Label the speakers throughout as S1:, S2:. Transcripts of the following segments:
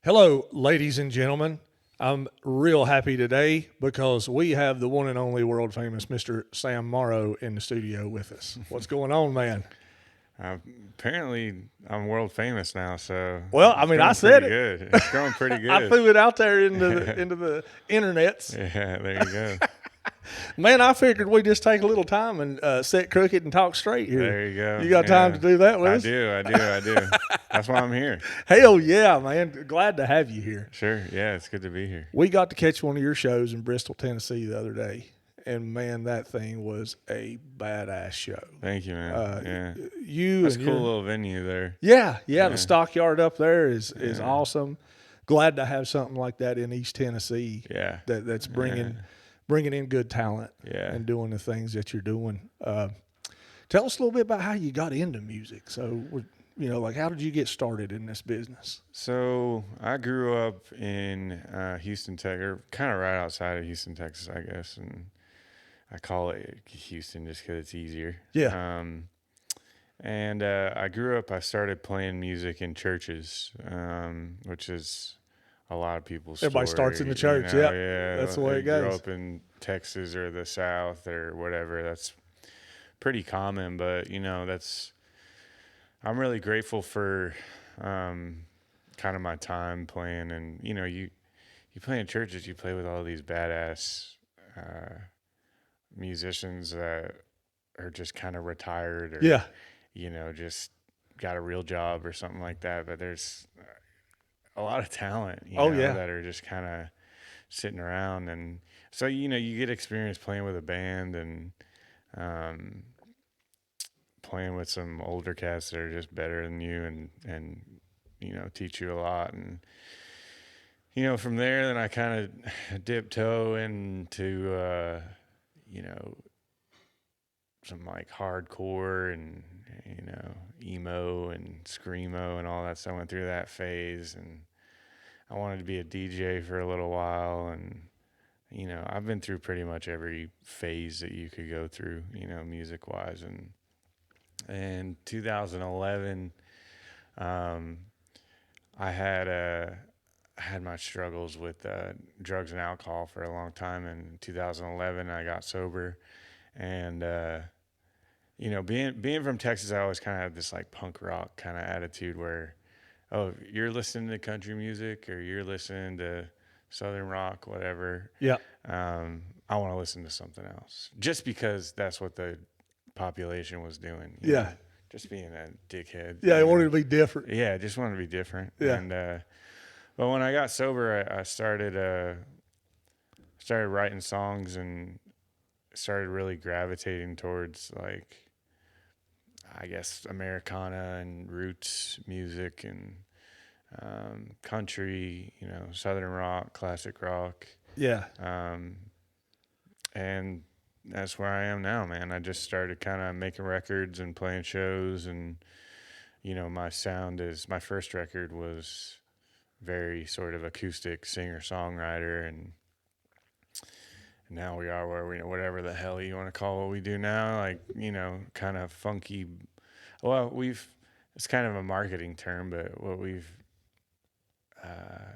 S1: Hello, ladies and gentlemen. I'm real happy today because we have the one and only world famous Mr. Sam Morrow in the studio with us. What's going on, man?
S2: Uh, Apparently, I'm world famous now, so
S1: Well, I
S2: it's
S1: mean, I
S2: going
S1: said
S2: pretty
S1: it.
S2: good. It's going pretty
S1: I
S2: good.
S1: threw it out there into the internets.
S2: Yeah, there you go.
S1: Man, I figured we'd just take a little time and sit crooked and talk straight here.
S2: There you go.
S1: You got time to
S2: Yeah,
S1: do that with
S2: I
S1: us?
S2: do. I do. That's why I'm here.
S1: Hell yeah, man. Glad to have you here.
S2: Sure. Yeah, it's good to be here.
S1: We got to catch one of your shows in Bristol, Tennessee the other day. And man, that thing was a badass show.
S2: Thank you, man. Yeah,
S1: You
S2: that's a
S1: and
S2: cool
S1: your
S2: little venue there.
S1: yeah, the stockyard up there is
S2: Yeah.
S1: awesome. Glad to have something like that in East Tennessee.
S2: Yeah.
S1: That's
S2: Yeah.
S1: bringing in good talent
S2: Yeah.
S1: and doing the things that you're doing. Tell us a little bit about how you got into music. So, like how did you get started in this business?
S2: So I grew up in Houston, Texas, or kind of right outside of Houston, Texas, I guess, and I call it Houston just because it's easier.
S1: Yeah.
S2: And I grew up, I started playing music in churches, which is a lot of people's
S1: Everybody
S2: story.
S1: starts in the church. Yeah,
S2: Yeah.
S1: that's the way
S2: They
S1: it
S2: grew
S1: goes.
S2: up in Texas or the South or whatever. That's pretty common, but, I'm really grateful for kind of my time playing. And, you play in churches, you play with all these badass uh, musicians that are just kind of retired or
S1: Yeah.
S2: just got a real job or something like that. But there's a lot of talent,
S1: Oh yeah.
S2: that are just kind of sitting around. And so, you get experience playing with a band and um, playing with some older cats that are just better than you and, teach you a lot. And, from there, then I kind of dip toe into, some like hardcore and emo and screamo and all that stuff. I went through that phase, and I wanted to be a DJ for a little while. And I've been through pretty much every phase that you could go through, music wise. And in 2011, um, I had my struggles with drugs and alcohol for a long time. In 2011, I got sober, and being from Texas, I always kind of had this like punk rock kind of attitude where, oh, you're listening to country music or you're listening to southern rock, whatever.
S1: Yeah.
S2: I want to listen to something else, just because that's what the population was doing.
S1: Yeah.
S2: Just being a dickhead.
S1: Yeah. I wanted to be different.
S2: Yeah, I just wanted to be different.
S1: Yeah.
S2: And but when I got sober, I started writing songs and started really gravitating towards, like, I guess, Americana and roots music and country, southern rock, classic rock.
S1: Yeah.
S2: And that's where I am now, man. I just started kind of making records and playing shows, and my first record was very sort of acoustic singer songwriter, and now we are where we, whatever the hell you want to call what we do now, like, kind of funky. Well, it's kind of a marketing term, but what we've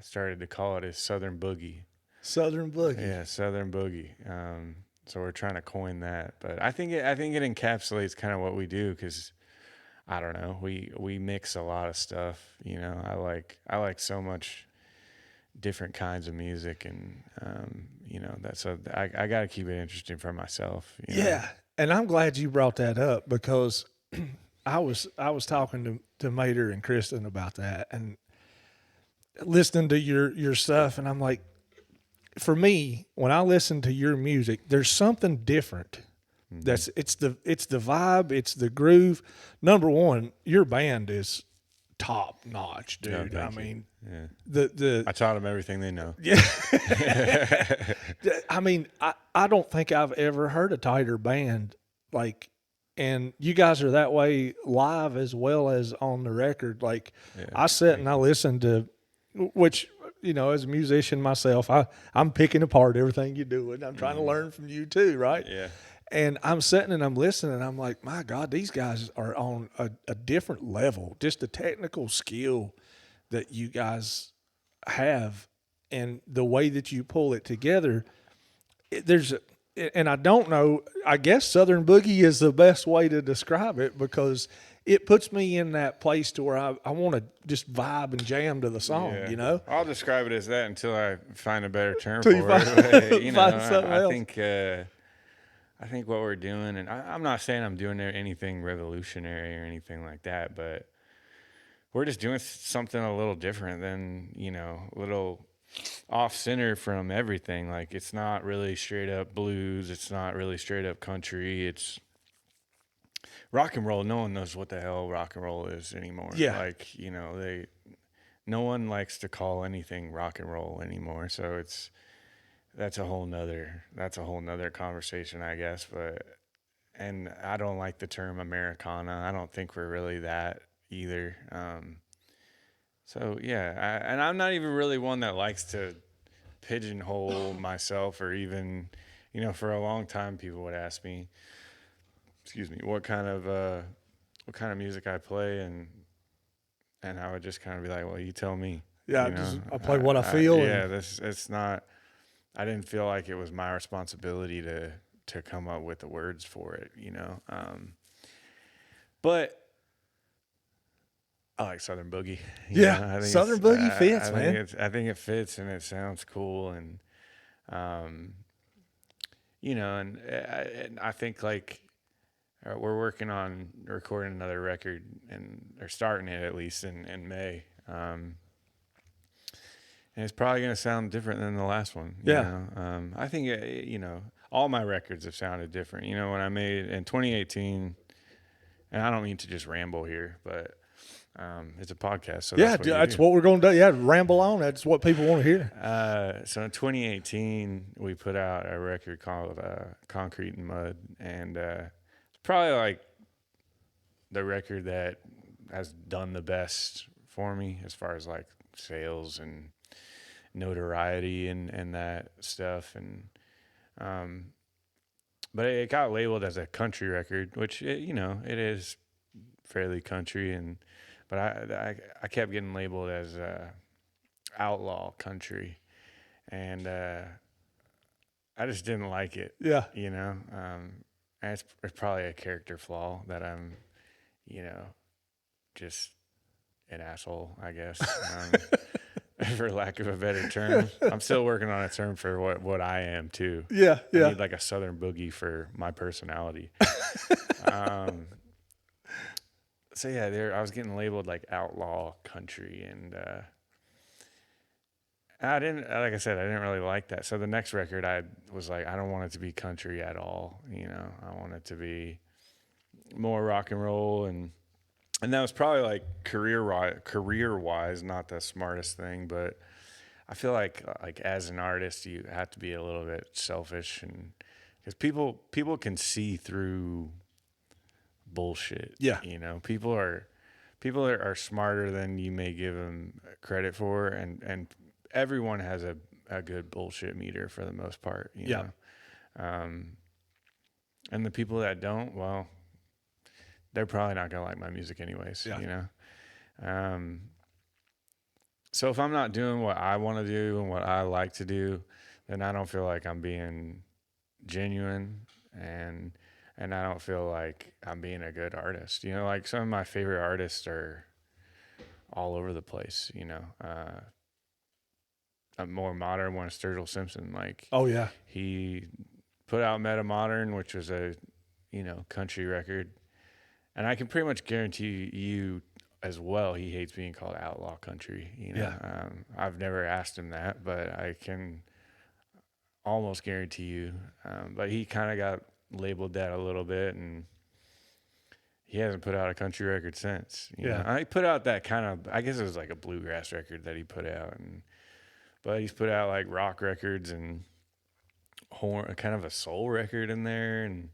S2: started to call it is Southern Boogie.
S1: Southern boogie.
S2: Yeah, Southern Boogie. So we're trying to coin that, but I think it encapsulates kind of what we do, because I don't know, we mix a lot of stuff. I like so much different kinds of music, and I got to keep it interesting for myself.
S1: Yeah, and I'm glad you brought that up because I was talking to Mater and Kristen about that and listening to your stuff, and I'm like, for me, when I listen to your music, there's something different.
S2: Mm-hmm.
S1: It's the vibe, it's the groove. Number one, your band is top notch, dude.
S2: Yeah,
S1: I mean,
S2: yeah.
S1: the
S2: I taught them everything they know.
S1: yeah. I mean, I don't think I've ever heard a tighter band like, and you guys are that way live as well as on the record. Like,
S2: Yeah,
S1: I sit and I listen to, which, as a musician myself, I'm picking apart everything you do, and I'm trying to learn from you too, right?
S2: yeah,
S1: And I'm sitting and I'm listening, and I'm like, my God, these guys are on a different level. Just the technical skill that you guys have and the way that you pull it together, there's and I don't know, I guess Southern Boogie is the best way to describe it because it puts me in that place to where I want to just vibe and jam to the song,
S2: Yeah,
S1: you know?
S2: I'll describe it as that until I find a better term
S1: Till you
S2: for
S1: find,
S2: it. But, you know,
S1: find something else.
S2: I think what we're doing, and I'm not saying I'm doing anything revolutionary or anything like that, but we're just doing something a little different than, you know, a little off center from everything. Like, it's not really straight up blues, it's not really straight up country, it's rock and roll. No one knows what the hell rock and roll is anymore.
S1: Yeah.
S2: Like, you know, no one likes to call anything rock and roll anymore. So that's a whole nother conversation, I guess. But, and I don't like the term Americana. I don't think we're really that either. So yeah, and I'm not even really one that likes to pigeonhole myself, or even, you know, for a long time people would ask me, excuse me, what kind of music I play, and I would just kind of be like, well, you tell me.
S1: Yeah,
S2: You know,
S1: I play what I feel.
S2: yeah, it's not. I didn't feel like it was my responsibility to come up with the words for it. You know, but I like Southern Boogie.
S1: Yeah, Southern Boogie fits, man.
S2: I think it fits and it sounds cool, and um, you know, and I think like we're working on recording another record, and or starting it at least in May. And it's probably going to sound different than the last one. You
S1: Yeah.
S2: know? I think, you know, all my records have sounded different. You know, when I made in 2018, and I don't mean to just ramble here, but it's a podcast. So
S1: Yeah, that's what we're going to do. Yeah, ramble on. That's what people want to hear.
S2: So in 2018, we put out a record called Concrete and Mud. And it's probably like the record that has done the best for me as far as like sales and notoriety and that stuff. And but it got labeled as a country record, which you know, it is fairly country, and but I kept getting labeled as outlaw country, and I just didn't like it.
S1: Yeah.
S2: You know, and it's probably a character flaw that I'm, you know, just an asshole, I guess. For lack of a better term. I'm still working on a term for what I am too.
S1: Yeah,
S2: I
S1: yeah.
S2: need like a Southern Boogie for my personality. So yeah, I was getting labeled like outlaw country, and I didn't, like I said, I didn't really like that. So the next record, I was like, I don't want it to be country at all. You know, I want it to be more rock and roll, and that was probably like career wise, not the smartest thing, but I feel like as an artist, you have to be a little bit selfish, and because people can see through bullshit.
S1: Yeah.
S2: You know, people are smarter than you may give them credit for, and everyone has a good bullshit meter for the most part. You
S1: Yeah.
S2: know? And the people that don't, well, they're probably not gonna like my music anyways.
S1: Yeah.
S2: You know. So if I'm not doing what I want to do and what I like to do, then I don't feel like I'm being genuine, and I don't feel like I'm being a good artist. You know, like some of my favorite artists are all over the place. You know, a more modern one, Sturgill Simpson. Like,
S1: Oh, yeah.
S2: he put out Meta Modern, which was a, you know, country record, and I can pretty much guarantee you as well, he hates being called outlaw country. You know,
S1: Yeah.
S2: I've never asked him that, but I can almost guarantee you. But he kind of got labeled that a little bit, and he hasn't put out a country record since. You know, I put out that kind of, I guess it was like a bluegrass record that he put out, but he's put out like rock records and kind of a soul record in there, and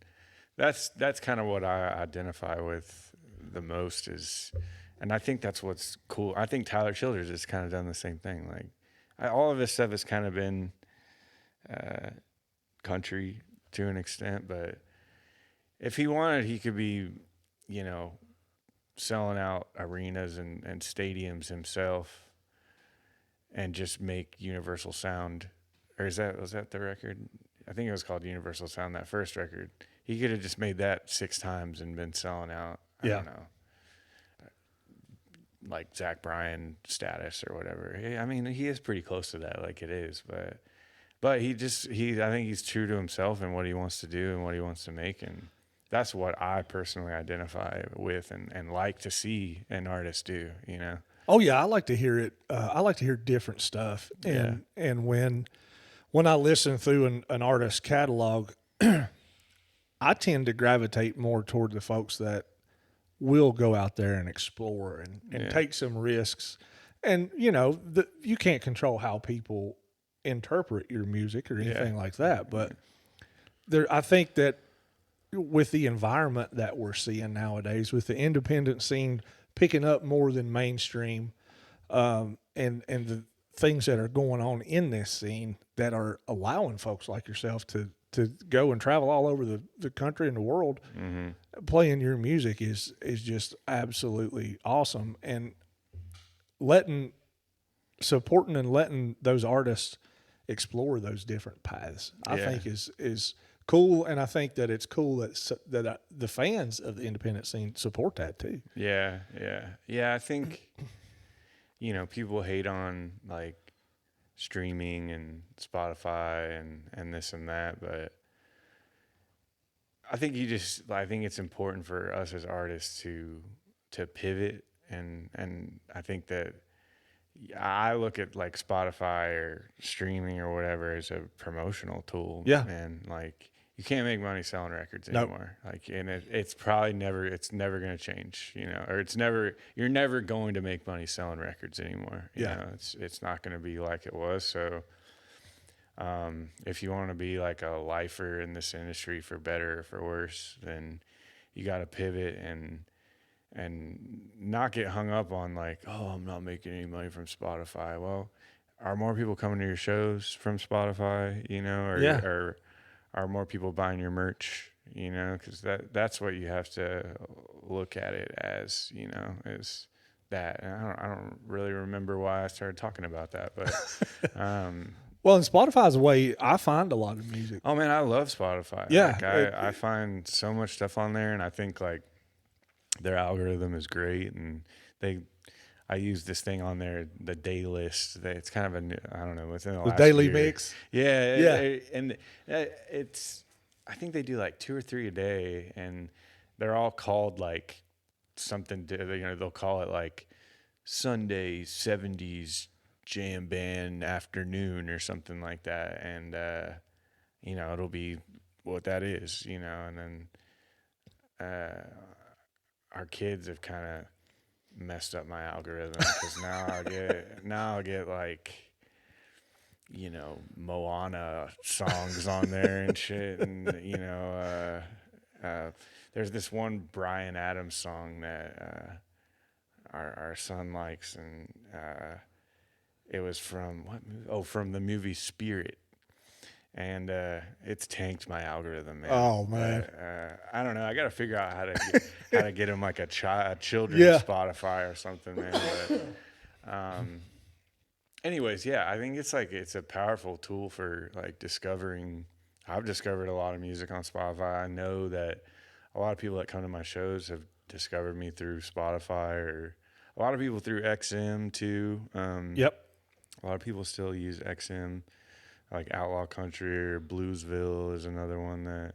S2: that's kind of what I identify with the most is. And I think that's what's cool. I think Tyler Childers has kind of done the same thing. Like, all of his stuff has kind of been country to an extent, but if he wanted, he could be, you know, selling out arenas and stadiums himself and just make Universal Sound, or was that the record? I think it was called Universal Sound, that first record. He could have just made that 6 times and been selling out. I
S1: Yeah.
S2: don't know, like Zach Bryan status or whatever. I mean, he is pretty close to that, like it is, but I think he's true to himself and what he wants to do and what he wants to make, and that's what I personally identify with and like to see an artist do, you know?
S1: Oh yeah, I like to hear it. I like to hear different stuff, and when I listen through an artist's catalog, I tend to gravitate more toward the folks that will go out there and explore and take some risks. And you know, you can't control how people interpret your music or anything like that, but I think that with the environment that we're seeing nowadays, with the independent scene picking up more than mainstream, and the things that are going on in this scene that are allowing folks like yourself to go and travel all over the country and the world, playing your music is just absolutely awesome. And supporting and letting those artists explore those different paths, I think is cool. And I think that it's cool that the fans of the independent scene support that too.
S2: Yeah. I think, you know, people hate on like streaming and Spotify and this and that, but I think I think it's important for us as artists to pivot, and I think that I look at like Spotify or streaming or whatever as a promotional tool.
S1: Yeah.
S2: And like, you can't make money selling records
S1: Nope.
S2: anymore. Like, and it's probably it's never going to change, you know, or you're never going to make money selling records anymore. You know, it's not going to be like it was. So, if you want to be like a lifer in this industry for better or for worse, then you got to pivot and not get hung up on like, oh, I'm not making any money from Spotify. Well, are more people coming to your shows from Spotify, you know, or are more people buying your merch, you know, because that's what you have to look at it as, you know, is that. And I don't really remember why I started talking about that, but
S1: well, and Spotify's a way I find a lot of music.
S2: Oh man, I love Spotify.
S1: Yeah,
S2: like, I find so much stuff on there, and I think like their algorithm is great, and I use this thing on there, the day list. It's kind of I don't know, within the last
S1: daily
S2: year.
S1: mix.
S2: Yeah. I think they do like 2 or 3 a day, and they're all called like something, you know, they'll call it like Sunday 70s jam band afternoon or something like that. And, you know, it'll be what that is, you know, and then, our kids have kind of messed up my algorithm, because now I'll get like, you know, Moana songs on there and shit. And, you know, there's this one Bryan Adams song that, our son likes, and, it was from what movie? Oh, from the movie Spirit. And it's tanked my algorithm, man.
S1: Oh man,
S2: I don't know. I got to figure out how to get him like a children's Spotify or something, man. But, anyways, yeah, I think it's a powerful tool for like discovering. I've discovered a lot of music on Spotify. I know that a lot of people that come to my shows have discovered me through Spotify, or a lot of people through XM too.
S1: Yep.
S2: A lot of people still use XM. Like Outlaw Country or Bluesville is another one that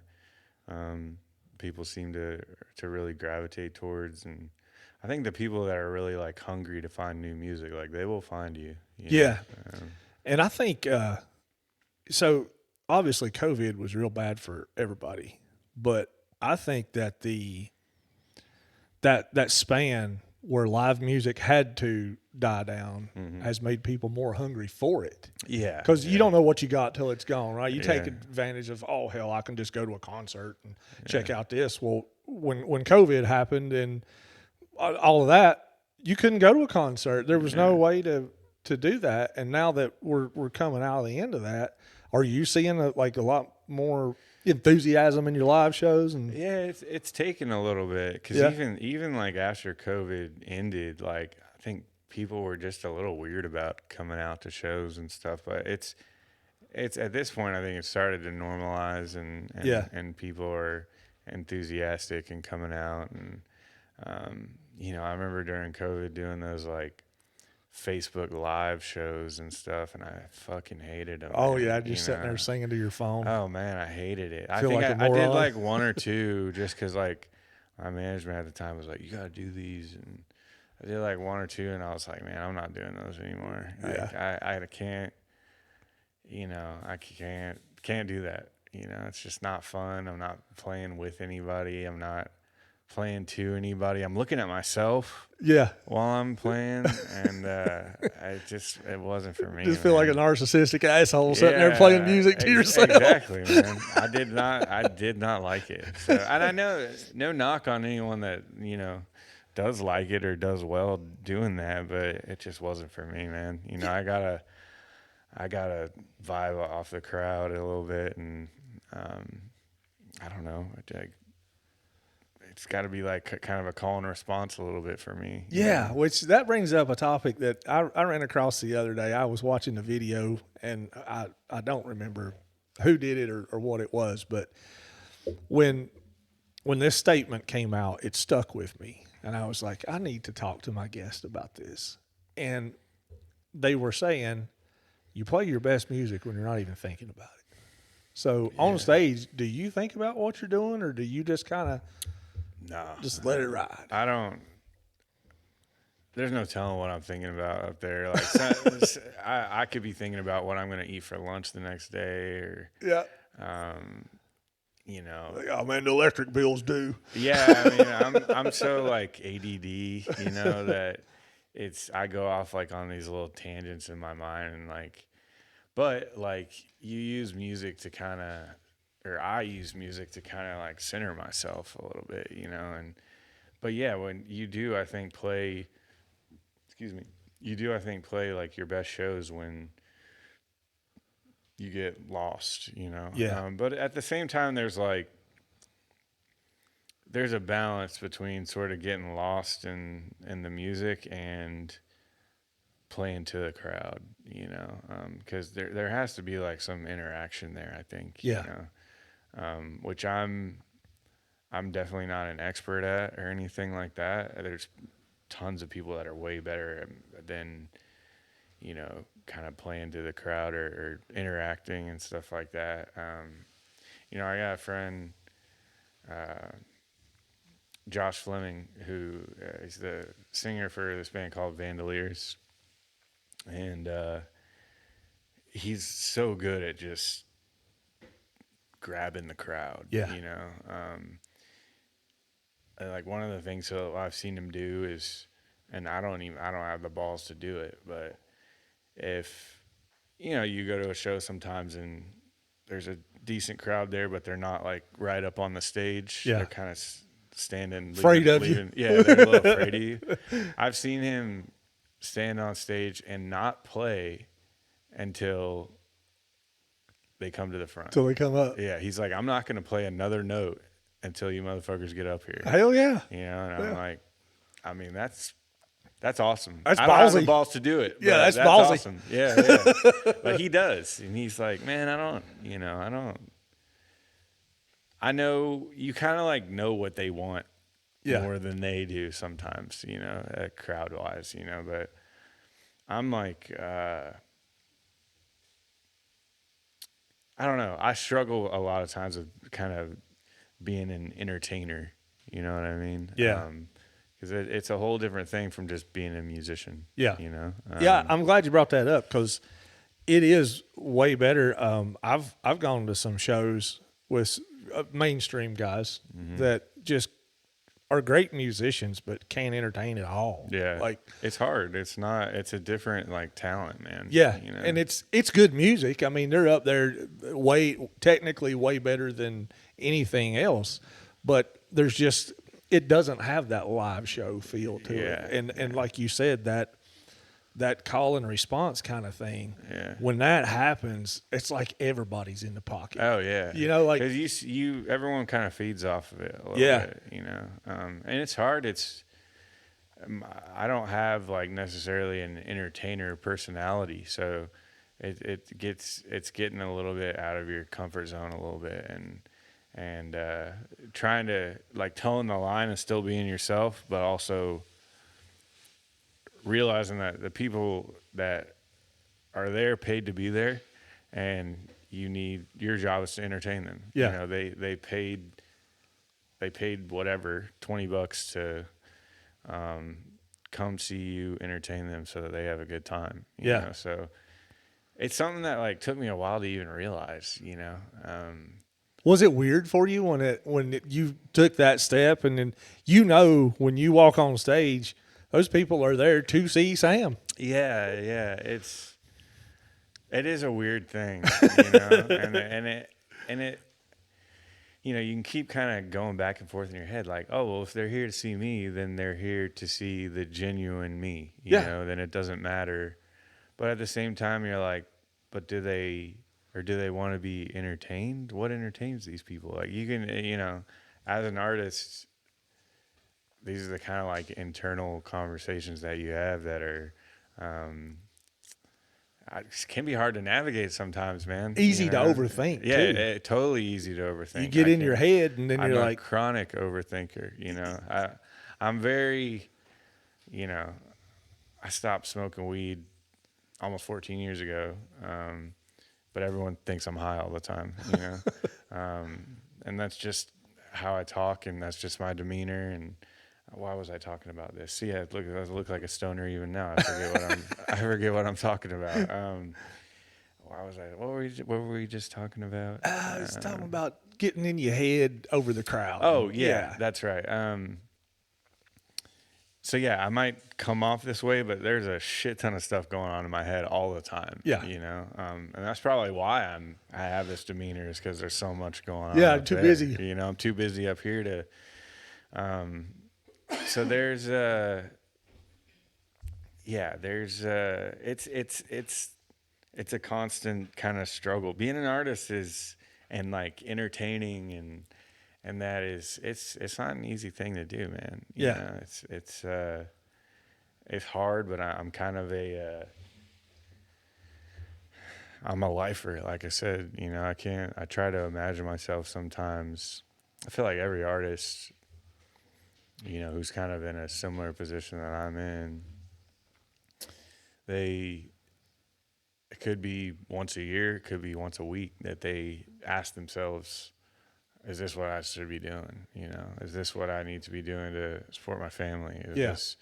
S2: people seem to really gravitate towards. And I think the people that are really like hungry to find new music, like they will find you.
S1: Yeah. And I think, so obviously COVID was real bad for everybody, but I think that that span where live music had to die down has made people more hungry for it.
S2: Yeah.
S1: Because you don't know what you got till it's gone, right? You take advantage of, oh, hell, I can just go to a concert and check out this. Well, when COVID happened and all of that, you couldn't go to a concert. There was no way to do that. And now that we're coming out of the end of that, are you seeing a lot more enthusiasm in your live shows? And
S2: it's taken a little bit, because even like after COVID ended, like I think people were just a little weird about coming out to shows and stuff. But it's at this point, I think it started to normalize,
S1: Yeah.
S2: and people are enthusiastic and coming out. And I remember during COVID doing those like Facebook live shows and stuff, and I fucking hated them.
S1: Oh
S2: Man,
S1: yeah, just sitting there singing to your phone.
S2: Oh man, I hated it. I
S1: Feel
S2: think
S1: like a
S2: I did
S1: moron.
S2: like one or two just because like my management at the time was like, "You gotta do these," and I did like one or two, and I was like, "Man, I'm not doing those anymore.
S1: Yeah.
S2: Like, I can't, I can't do that. It's just not fun. I'm not playing with anybody. I'm not playing to anybody. I'm looking at myself
S1: Yeah.
S2: while I'm playing, and it wasn't for me.
S1: Just feel like a
S2: man.
S1: narcissistic asshole sitting there playing music to yourself.
S2: Exactly, man. I did not like it. So, and I know no knock on anyone that does like it or does well doing that, but it just wasn't for me, man. I gotta vibe off the crowd a little bit, and I don't know. It's got to be like kind of a call and response a little bit for me.
S1: Yeah, which that brings up a topic that I ran across the other day. I was watching the video, and I don't remember who did it or what it was, but when this statement came out, it stuck with me, and I was like, I need to talk to my guest about this. And they were saying, you play your best music when you're not even thinking about it. So on stage, do you think about what you're doing, or do you just kind of just let it ride?
S2: I don't. There's no telling what I'm thinking about up there. Like I could be thinking about what I'm going to eat for lunch the next day, or
S1: Yeah. Like, oh man, the electric bills due.
S2: Yeah, I mean, I'm so like ADD, that I go off like on these little tangents in my mind, and like, but like you use music to kind of, or I use music to kind of like center myself a little bit, but yeah, when you do, I think play like your best shows when you get lost,
S1: Yeah.
S2: but at the same time, there's a balance between sort of getting lost in the music and playing to the crowd, because there has to be like some interaction there, I think.
S1: Yeah.
S2: Which I'm definitely not an expert at or anything like that. There's tons of people that are way better than, kind of playing to the crowd or interacting and stuff like that. I got a friend, Josh Fleming, who is the singer for this band called Vandaliers. And he's so good at just grabbing the crowd.
S1: Yeah.
S2: Like one of the things that I've seen him do is, and I don't have the balls to do it, but if you go to a show sometimes and there's a decent crowd there, but they're not like right up on the stage.
S1: Yeah.
S2: They're kind of standing,
S1: Afraid of you.
S2: Yeah, they're a little afraid of you. I've seen him stand on stage and not play until they come to the front.
S1: Till they come up.
S2: Yeah, he's like, I'm not going to play another note until you motherfuckers get up here.
S1: Hell yeah.
S2: And I'm like, I mean, that's awesome.
S1: That's
S2: I don't have the
S1: ballsy.
S2: balls to do it.
S1: Yeah,
S2: but
S1: that's ballsy.
S2: Awesome. Yeah. But he does. And he's like, man, I know you kind of like know what they want more than they do sometimes, crowd wise, but I'm like, I don't know. I struggle a lot of times with kind of being an entertainer. You know what I mean?
S1: Yeah.
S2: Because it's a whole different thing from just being a musician.
S1: Yeah.
S2: Yeah.
S1: I'm glad you brought that up, because it is way better. I've gone to some shows with mainstream guys that just are great musicians but can't entertain at all.
S2: Yeah.
S1: Like,
S2: it's hard. It's a different like talent, man.
S1: Yeah. And it's good music. I mean, they're up there technically way better than anything else, but there's just, it doesn't have that live show feel to it. And like you said, that call and response kind of thing.
S2: Yeah.
S1: When that happens, it's like everybody's in the pocket.
S2: Oh yeah.
S1: Like,
S2: because everyone kind of feeds off of it a little bit, and it's hard. I don't have like necessarily an entertainer personality, so it's getting a little bit out of your comfort zone a little bit, and trying to like towing the line and still being yourself, but also realizing that the people that are there paid to be there, and your job is to entertain them.
S1: Yeah.
S2: You know, they paid whatever $20 to come see you entertain them so that they have a good time. You know, so it's something that like took me a while to even realize, you know.
S1: Was it weird for you when you took that step, and then you know when you walk on stage, those people are there to see Sam?
S2: Yeah, it is a weird thing, you know, and it you know, you can keep kind of going back and forth in your head, like, oh, well, if they're here to see me, then they're here to see the genuine me, you know, then it doesn't matter. But at the same time, you're like, but do they want to be entertained? What entertains these people? Like, you can, you know, as an artist, these are the kind of like internal conversations that you have that are, can be hard to navigate sometimes, man.
S1: Easy
S2: you
S1: to
S2: know?
S1: overthink,
S2: Yeah,
S1: too.
S2: Totally easy to overthink.
S1: You get in your head, and then
S2: I'm
S1: you're
S2: a
S1: like,
S2: chronic overthinker. You know, I'm very, you know, I stopped smoking weed almost 14 years ago, but everyone thinks I'm high all the time. You know, and that's just how I talk, and that's just my demeanor. And why was I talking about this? See, I look like a stoner even now. I forget what I'm talking about. Why was I? What were we just talking about?
S1: I was talking about getting in your head over the crowd.
S2: Oh yeah, that's right. So yeah, I might come off this way, but there's a shit ton of stuff going on in my head all the time.
S1: Yeah.
S2: You know, and that's probably why I have this demeanor, is because there's so much going on.
S1: Yeah,
S2: up
S1: too
S2: there.
S1: busy.
S2: You know, I'm too busy up here to. So there's it's a constant kind of struggle. Being an artist is, and like entertaining, and that is, it's not an easy thing to do, man. You know, it's hard, but I'm kind of I'm a lifer. Like I said, you know, I try to imagine myself sometimes. I feel like every artist, you know, who's kind of in a similar position that I'm in, it could be once a year, it could be once a week, that they ask themselves, is this what I should be doing? You know, is this what I need to be doing to support my family? Is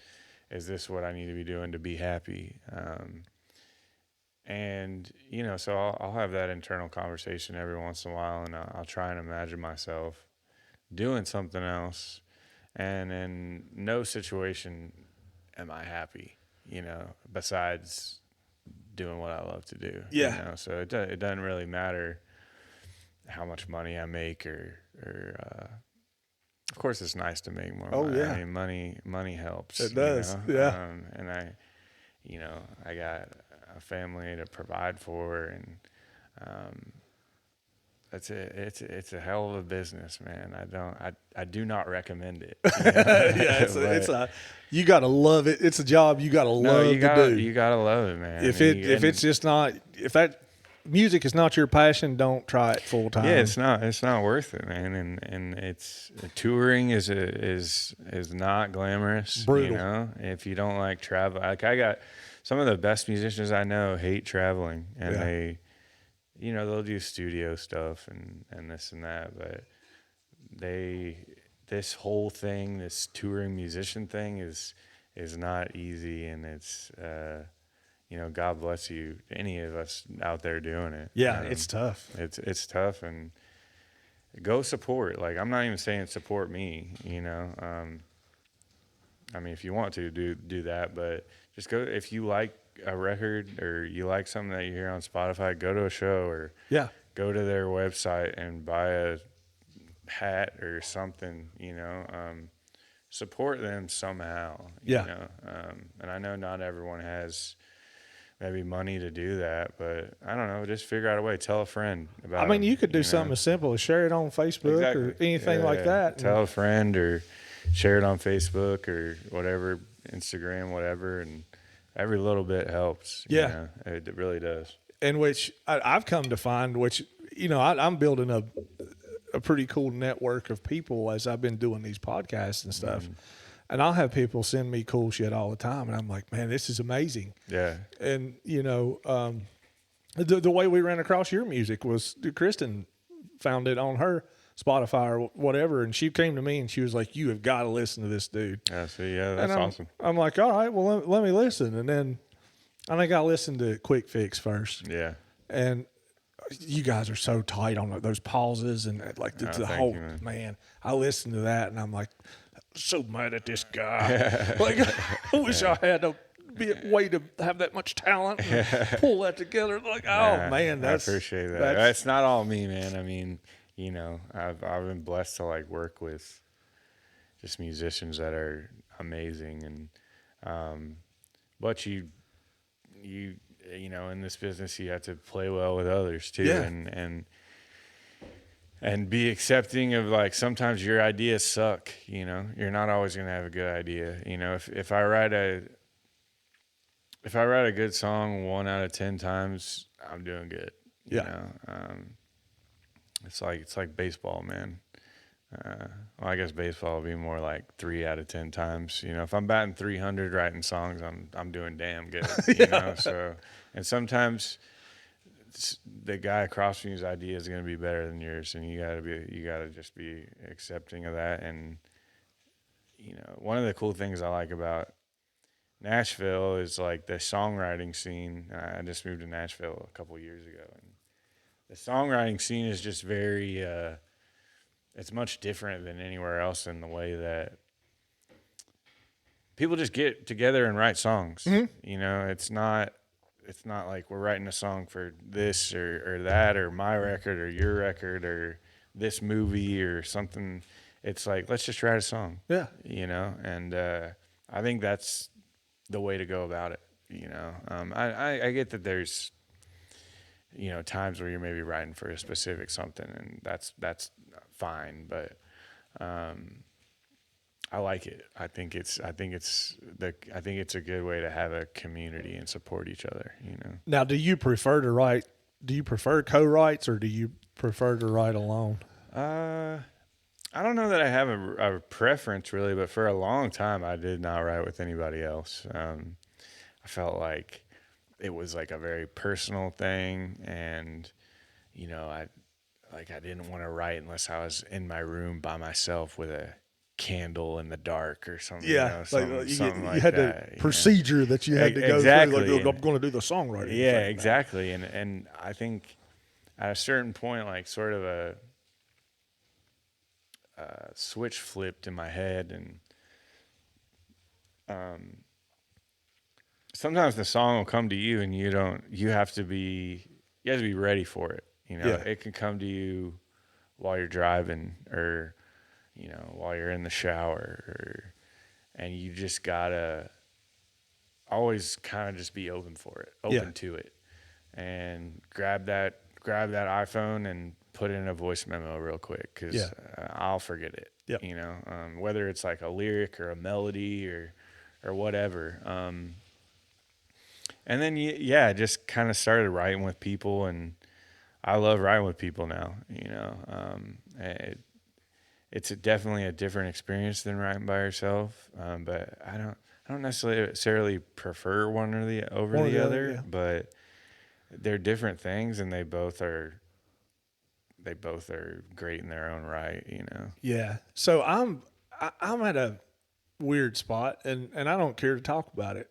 S2: this what I need to be doing to be happy? And, you know, so I'll have that internal conversation every once in a while, and I'll try and imagine myself doing something else. And in no situation am I happy, you know, besides doing what I love to do.
S1: Yeah.
S2: You know, so it doesn't really matter how much money I make, or of course it's nice to make more money.
S1: Yeah.
S2: I mean, money helps.
S1: It does.
S2: You know?
S1: Yeah.
S2: And I got a family to provide for, and it's a hell of a business, man. I do not recommend it. You know?
S1: Yeah, you gotta love it. It's a job you gotta love to do.
S2: You gotta love it, man.
S1: If it's just not, if that music is not your passion, don't try it full time.
S2: Yeah, it's not worth it, man. And it's touring is not glamorous.
S1: Brutal.
S2: You know, if you don't like travel, like I got some of the best musicians I know hate traveling, and they, you know, they'll do studio stuff and this and that, but this whole thing, this touring musician thing is not easy, and it's you know, God bless you, any of us out there doing it.
S1: Yeah, it's tough.
S2: It's tough, and go support. Like, I'm not even saying support me, you know. I mean, if you want to do that, but just go, if you like a record or you like something that you hear on Spotify, go to a show, or go to their website and buy a hat or something, you know. Support them somehow, you know. And I know not everyone has maybe money to do that, but I don't know, just figure out a way. Tell a friend about it.
S1: I mean, you could do something as simple as share it on Facebook or anything like that.
S2: Tell a friend, or share it on Facebook or whatever, Instagram, whatever, and every little bit helps.
S1: Yeah.
S2: You know, it really does.
S1: And which I've come to find, which, you know, I'm building a pretty cool network of people as I've been doing these podcasts and stuff. And I'll have people send me cool shit all the time. And I'm like, man, this is amazing.
S2: Yeah.
S1: And, you know, the way we ran across your music was Kristen found it on her Spotify or whatever. And she came to me and she was like, you have got to listen to this dude.
S2: Yeah. See, yeah, that's
S1: and
S2: awesome.
S1: I'm like, all right, well, let me listen. And then I think I listened to Quick Fix first.
S2: Yeah.
S1: And you guys are so tight on those pauses and like the whole, man, I listened to that and I'm like, so mad at this guy. Like, I wish I had a way to have that much talent and pull that together. Like, oh man,
S2: I appreciate that. That's not all me, man. I mean, you know, I've been blessed to like work with just musicians that are amazing, and but you know, in this business you have to play well with others too, and be accepting of like sometimes your ideas suck. You know, you're not always gonna have a good idea. You know, if I write a good song 1 out of 10 times, I'm doing good. You know, it's like baseball, man. Well, I guess baseball would be more like 3 out of 10 times. You know, if I'm batting 300 writing songs, I'm doing damn good. You know, so and sometimes the guy across from you's idea is going to be better than yours, and you gotta just be accepting of that. And you know, one of the cool things I like about Nashville is like the songwriting scene. I just moved to Nashville a couple years ago, and the songwriting scene is just very. It's much different than anywhere else in the way that people just get together and write songs. You know, it's not like we're writing a song for this or that or my record or your record or this movie or something. It's like, let's just write a song.
S1: Yeah.
S2: You know, and I think that's the way to go about it. You know, I get that there's, you know, times where you're maybe writing for a specific something, and that's fine, but I like it. I think it's a good way to have a community and support each other, you know.
S1: Now, do you prefer co-writes or do you prefer to write alone?
S2: I don't know that I have a preference really, but for a long time I did not write with anybody else. I felt like it was like a very personal thing, and you know, I didn't want to write unless I was in my room by myself with a candle in the dark or something.
S1: Yeah,
S2: you know, something
S1: you had
S2: that,
S1: the procedure that you had to go
S2: exactly.
S1: through. Like, I'm going to do the songwriting.
S2: Yeah, exactly. And I think at a certain point, like sort of a switch flipped in my head, and sometimes the song will come to you, and you have to be ready for it. You know, it can come to you while you're driving, or you know, while you're in the shower, and you just gotta always kind of just be open for it, to it, and grab that iPhone and put in a voice memo real quick, because I'll forget it.
S1: Yep.
S2: You know, whether it's like a lyric or a melody or whatever. And then just kind of started writing with people, and I love writing with people now. You know, it's definitely a different experience than writing by yourself. But I don't necessarily prefer one or the other. But they're different things, and they both are great in their own right. You know.
S1: Yeah. So I'm at a weird spot, and I don't care to talk about it.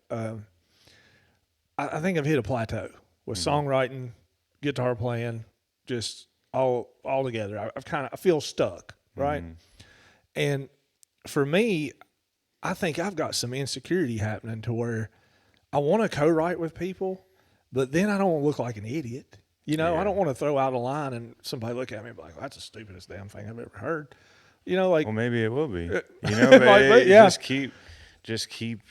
S1: I think I've hit a plateau with songwriting, guitar playing, just all together. I feel stuck, right? And for me, I think I've got some insecurity happening to where I want to co-write with people, but then I don't want to look like an idiot. You know, I don't want to throw out a line and somebody look at me and be like, well, that's the stupidest damn thing I've ever heard. You know, like,
S2: well, maybe it will be. You know, but just keep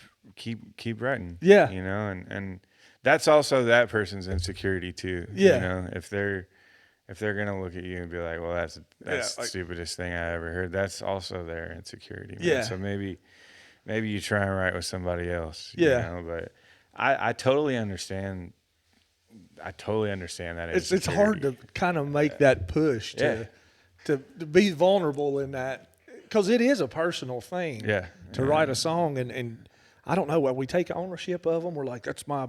S2: writing.
S1: Yeah.
S2: You know, and that's also that person's insecurity too.
S1: Yeah.
S2: You know, if they're if they're gonna look at you and be like, well,
S1: Yeah,
S2: that's the
S1: like
S2: stupidest thing I ever heard, that's also their insecurity, man.
S1: yeah,
S2: So maybe you try and write with somebody else, you
S1: yeah.
S2: know. But I totally understand. I totally understand that
S1: It's hard
S2: insecurity.
S1: to kind of make that push
S2: Yeah,
S1: to be vulnerable in that because it is a personal thing
S2: yeah,
S1: to write a song and I don't know when we take ownership of them. We're like that's my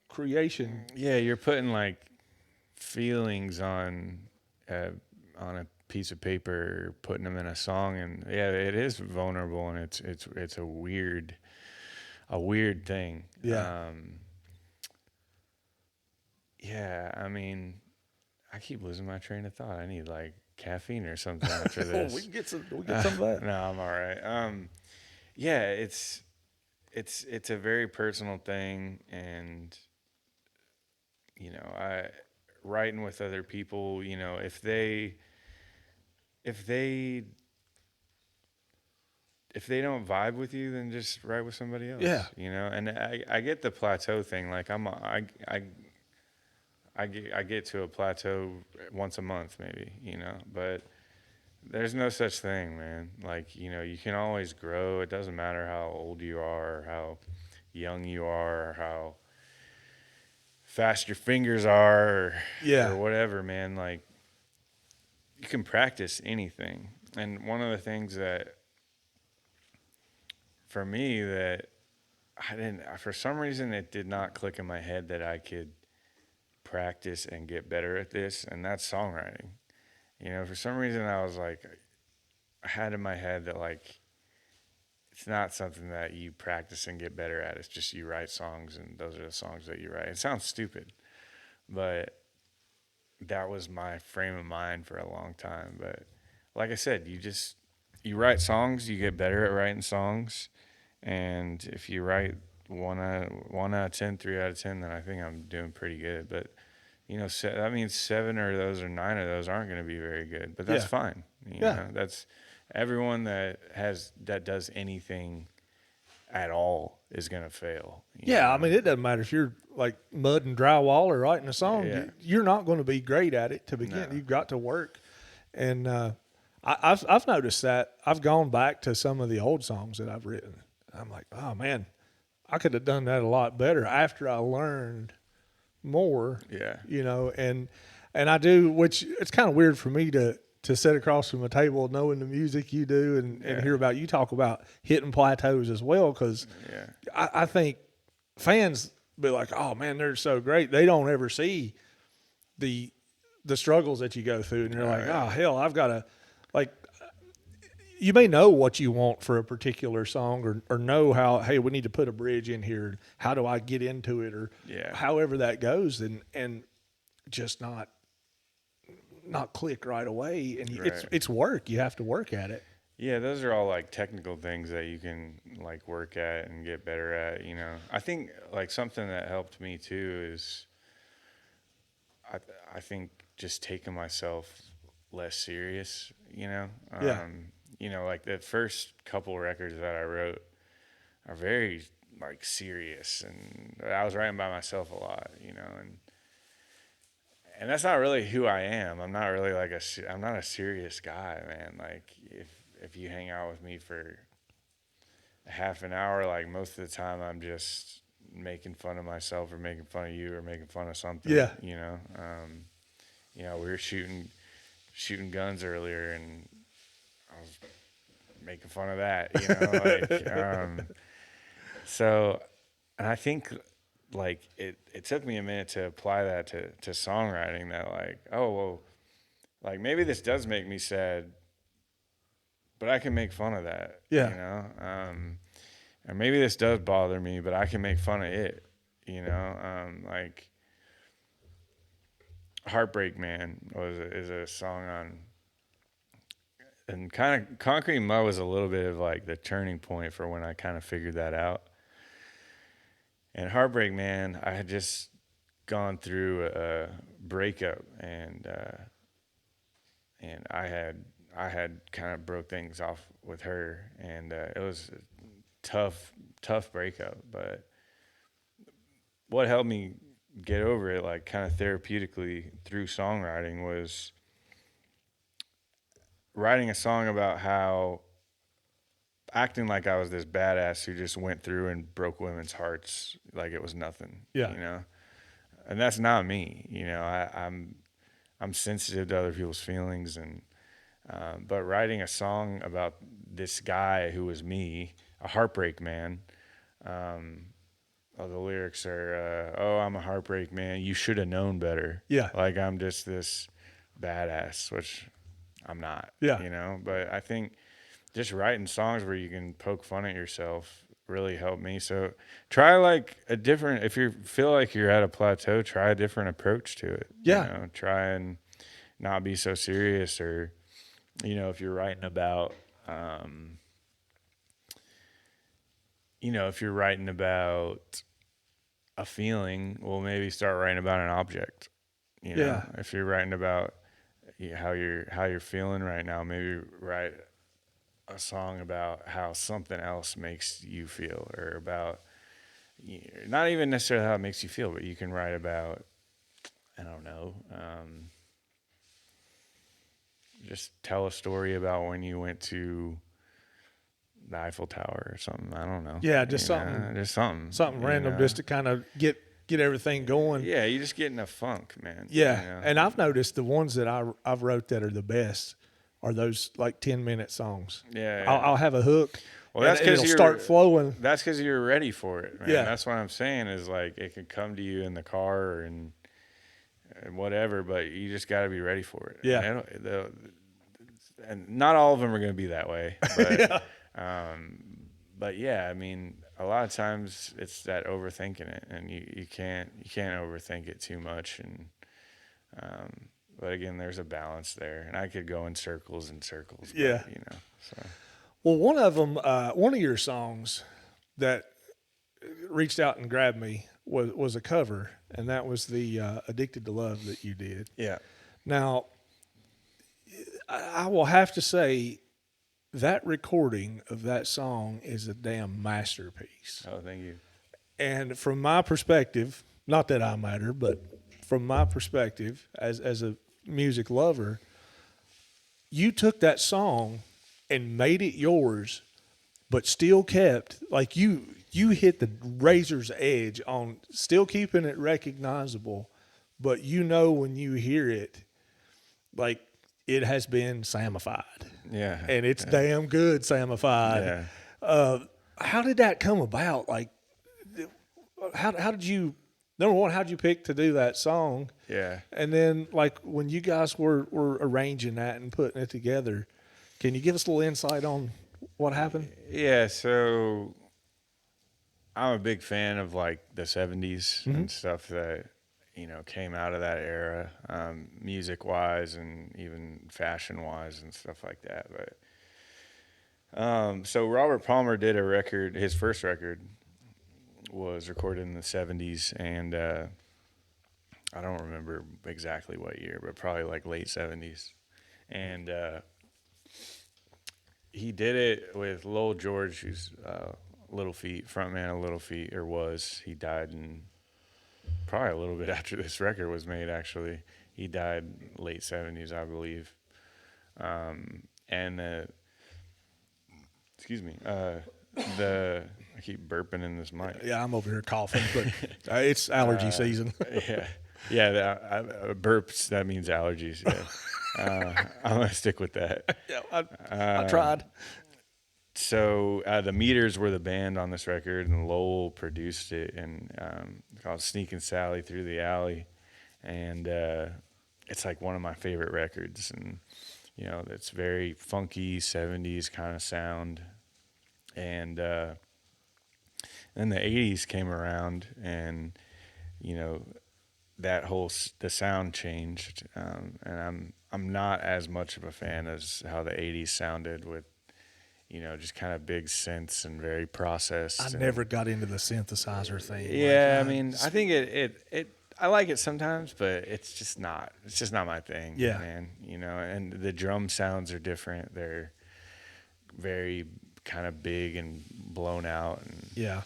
S1: creation.
S2: yeah. You're putting like feelings uh, on a piece of paper, putting them in a song, and yeah, it is vulnerable, and it's a weird thing.
S1: Yeah.
S2: Yeah, I mean, I keep losing my train of thought. I need like caffeine or something after
S1: Oh, we
S2: this.
S1: can get some. We get some of that.
S2: No, I'm all right. Yeah, it's a very personal thing, and you know, I writing with other people. You know, if they if they don't vibe with you, then just write with somebody
S1: Yeah.
S2: else. You know, and I get the plateau thing. Like I get to a plateau once a month maybe. You know, but there's no such thing, man. Like, you know, you can always grow. It doesn't matter how old you are or how young you are or how fast your fingers are or
S1: Yeah.
S2: whatever, man. Like, you can practice anything. And one of the things that, for me, that I didn't, for some reason, it did not click in my head that I could practice and get better at this, and that's songwriting. You know, for some reason, I was like, I had in my head that, like, it's not something that you practice and get better at. It's just you write songs, and those are the songs that you write. It sounds stupid, but that was my frame of mind for a long time. But like I said, you write songs, you get better at writing songs, and if you write one out of 10, 3 out of 10, then I think I'm doing pretty good. But you know, that means 7 or 9 of those aren't going to be very good, but that's
S1: Yeah.
S2: fine. You
S1: Yeah.
S2: know, that's everyone that does anything at all is going to fail. You
S1: Yeah, I
S2: know,
S1: mean, it doesn't matter if you're like mud and drywall or writing a song.
S2: yeah,
S1: You're not going to be great at it to begin.
S2: no,
S1: You've got to work, and I've noticed that. I've gone back to some of the old songs that I've written. I'm like, oh man, I could have done that a lot better after I learned more.
S2: yeah,
S1: You know, and I do, which it's kind of weird for me to sit across from a table knowing the music you do and
S2: yeah,
S1: hear about you talk about hitting plateaus as well because
S2: yeah,
S1: I think fans be like, "Oh man, they're so great." They don't ever see the struggles that you go through, and you're like,
S2: yeah,
S1: "Oh hell, I've got to like." You may know what you want for a particular song, or know how. Hey, we need to put a bridge in here. How do I get into it, or
S2: yeah,
S1: however that goes, and just not click right away. And
S2: right.
S1: it's work. You have to work at it.
S2: Yeah, those are all like technical things that you can like work at and get better at, you know. I think like something that helped me too is I I think just taking myself less serious, you know.
S1: Yeah,
S2: You know, like the first couple records that I wrote are very like serious, and I was writing by myself a lot, you know, and that's not really who I am. I'm not really like I'm not a serious guy, man. Like if you hang out with me for a half an hour, like most of the time I'm just making fun of myself or making fun of you or making fun of something,
S1: yeah,
S2: you know. You know, we were shooting guns earlier, and I was making fun of that, you know, like so, and I think like it took me a minute to apply that to songwriting, that like, oh well, like maybe this does make me sad, but I can make fun of that, you
S1: yeah,
S2: know. And maybe this does bother me, but I can make fun of it, you know. Like Heartbreak Man is a song on, and kind of Concrete Mud was a little bit of like the turning point for when I kind of figured that out. And Heartbreak Man, I had just gone through a breakup, and I had kind of broke things off with her, and it was a tough breakup. But what helped me get over it, like kind of therapeutically through songwriting, was writing a song about how acting like I was this badass who just went through and broke women's hearts like it was nothing,
S1: Yeah.
S2: you know? And that's not me, you know. I'm sensitive to other people's feelings, and but writing a song about this guy who was me, a heartbreak man. The lyrics are, "Oh, I'm a heartbreak man. You should have known better."
S1: Yeah.
S2: Like I'm just this badass, which I'm not,
S1: Yeah.
S2: you know. But I think just writing songs where you can poke fun at yourself really helped me. So try like a different. If you feel like you're at a plateau, try a different approach to it. You
S1: Yeah.
S2: know, try and not be so serious, or you know, if you're writing about, you know, if you're writing about a feeling, well, maybe start writing about an object. You know,
S1: Yeah.
S2: if you're writing about how you're feeling right now, maybe write a song about how something else makes you feel, or about not even necessarily how it makes you feel, but you can write about, I don't know, just tell a story about when you went to the Eiffel Tower or something. I don't know.
S1: Yeah. Just
S2: You know, just something.
S1: something
S2: You
S1: random,
S2: know.
S1: just to kind of get everything going.
S2: Yeah, you just get in a funk, man. You
S1: Yeah.
S2: know.
S1: And I've noticed the ones that I've wrote that are the best are those like 10-minute songs.
S2: Yeah.
S1: I'll,
S2: Yeah.
S1: I'll have a hook,
S2: Well,
S1: and
S2: that's because
S1: it'll start flowing.
S2: That's because you're ready for it, man.
S1: Yeah.
S2: That's what I'm saying. Is like it could come to you in the car or in and whatever, but you just got to be ready for it.
S1: Yeah.
S2: And not all of them are going to be that way, but
S1: Yeah.
S2: but yeah, I mean, a lot of times it's that overthinking it, and you can't overthink it too much, and but again, there's a balance there, and I could go in circles and circles,
S1: Yeah.
S2: but, you know, so
S1: Well, one of them, one of your songs that reached out and grabbed me was a cover, and that was the "Addicted to Love" that you did.
S2: yeah,
S1: Now, I will have to say that recording of that song is a damn masterpiece.
S2: oh, thank you.
S1: And from my perspective, not that I matter, but from my perspective as a music lover, you took that song and made it yours, but still kept like you hit the razor's edge on still keeping it recognizable, but you know when you hear it, like it has been Samified,
S2: Yeah,
S1: and it's
S2: yeah,
S1: damn good Samified.
S2: yeah.
S1: How did that come about? Like, how did you? Number one, how did you pick to do that song?
S2: Yeah.
S1: And then, like, when you guys were arranging that and putting it together, can you give us a little insight on what happened?
S2: Yeah, so I'm a big fan of like the 70s
S1: Mm-hmm.
S2: and stuff that, you know, came out of that era, music wise and even fashion wise and stuff like that. But so Robert Palmer did a record, his first record was recorded in the 70s, and I don't remember exactly what year, but probably like late 70s. And he did it with Lowell George, who's Little Feat, frontman of Little Feat, or was. He died in probably a little bit after this record was made, actually. He died late 70s, I believe. And excuse me, I keep burping in this mic.
S1: Yeah, I'm over here coughing, but it's allergy season.
S2: Yeah, burps, that means allergies. Yeah. I'm going to stick with that.
S1: Yeah, I tried.
S2: So the Meters were the band on this record, and Lowell produced it, and called Sneakin' Sally Through the Alley. And it's like one of my favorite records. And, you know, it's very funky 70s kind of sound. And then the 80s came around, and, you know, that whole the sound changed, and I'm not as much of a fan as how the 80s sounded with, you know, just kind of big synths and very processed.
S1: I never got into the synthesizer thing.
S2: Yeah,
S1: Like,
S2: I mean, I think it I like it sometimes, but it's just not my thing.
S1: Yeah.
S2: Man, you know, and the drum sounds are different. They're very kind of big and blown out, and
S1: yeah,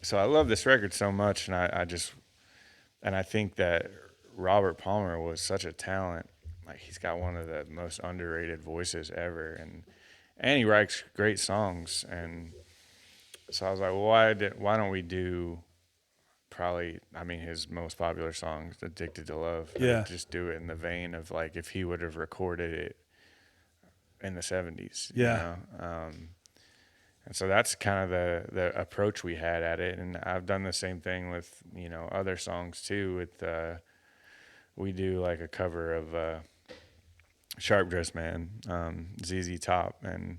S2: so I love this record so much, and I think that Robert Palmer was such a talent. Like he's got one of the most underrated voices ever, and he writes great songs. And so I was like, well, why don't we do probably, I mean, his most popular songs, "Addicted to Love,"
S1: Yeah.
S2: just do it in the vein of like if he would have recorded it in the '70s,
S1: Yeah.
S2: And so that's kind of the approach we had at it. And I've done the same thing with, other songs too. With we do like a cover of Sharp Dressed Man, ZZ Top, and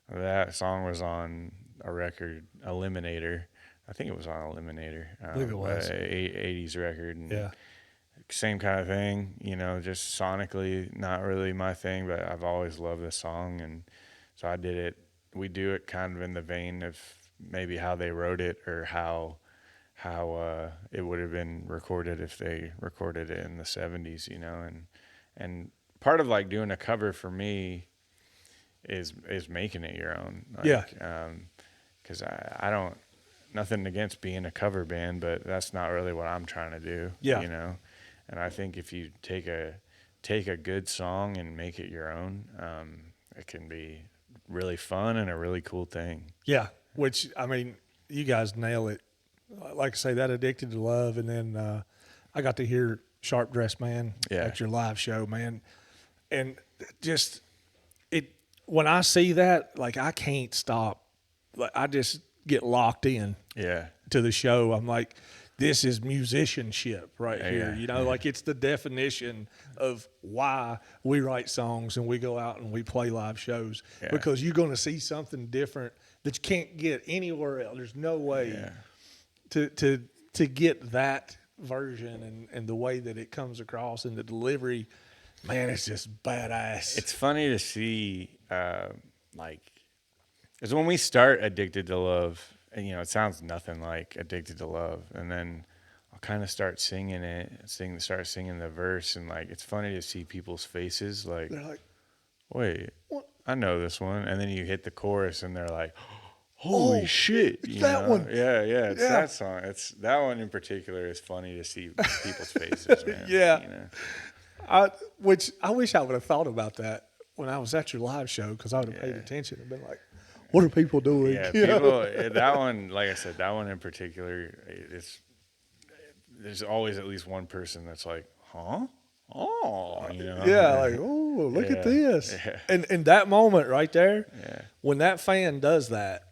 S2: that song was on a record, Eliminator. I think it was on Eliminator,
S1: I believe it was.
S2: 80s record. And
S1: Yeah.
S2: same kind of thing, just sonically not really my thing, but I've always loved this song. And so I did it. We do it kind of in the vein of maybe how they wrote it, or how it would have been recorded if they recorded it in the '70s, and part of like doing a cover for me is making it your own. Like,
S1: Yeah.
S2: Because I don't, nothing against being a cover band, but that's not really what I'm trying to do.
S1: Yeah.
S2: And I think if you take a good song and make it your own, it can be really fun and a really cool thing.
S1: Yeah. Which, I mean, you guys nail it. Like I say, that Addicted to Love. And then I got to hear Sharp Dressed Man at your live show, man. And just, when I see that, like, I can't stop. Like, I just get locked in to the show. I'm like, this is musicianship right here. Like it's the definition of why we write songs and we go out and we play live shows, because you're going to see something different that you can't get anywhere else. There's no way to get that version and the way that it comes across and the delivery. Man, it's just badass.
S2: It's funny to see, because when we start Addicted to Love, and it sounds nothing like Addicted to Love, and then I'll kind of start singing it, start singing the verse, and like it's funny to see people's faces, like,
S1: They're like,
S2: wait,
S1: what?
S2: I know this one, and then you hit the chorus, and they're like, holy shit,
S1: it's that one.
S2: Yeah, it's that song. It's that one in particular is funny to see people's faces, man.
S1: Which I wish I would have thought about that when I was at your live show, because I would have paid attention and been like, what are people doing?
S2: Yeah, people, that one, like I said, that one in particular, there's always at least one person that's like, huh? Oh,
S1: Yeah, like, oh, look at this. Yeah. And in that moment right there, when that fan does that,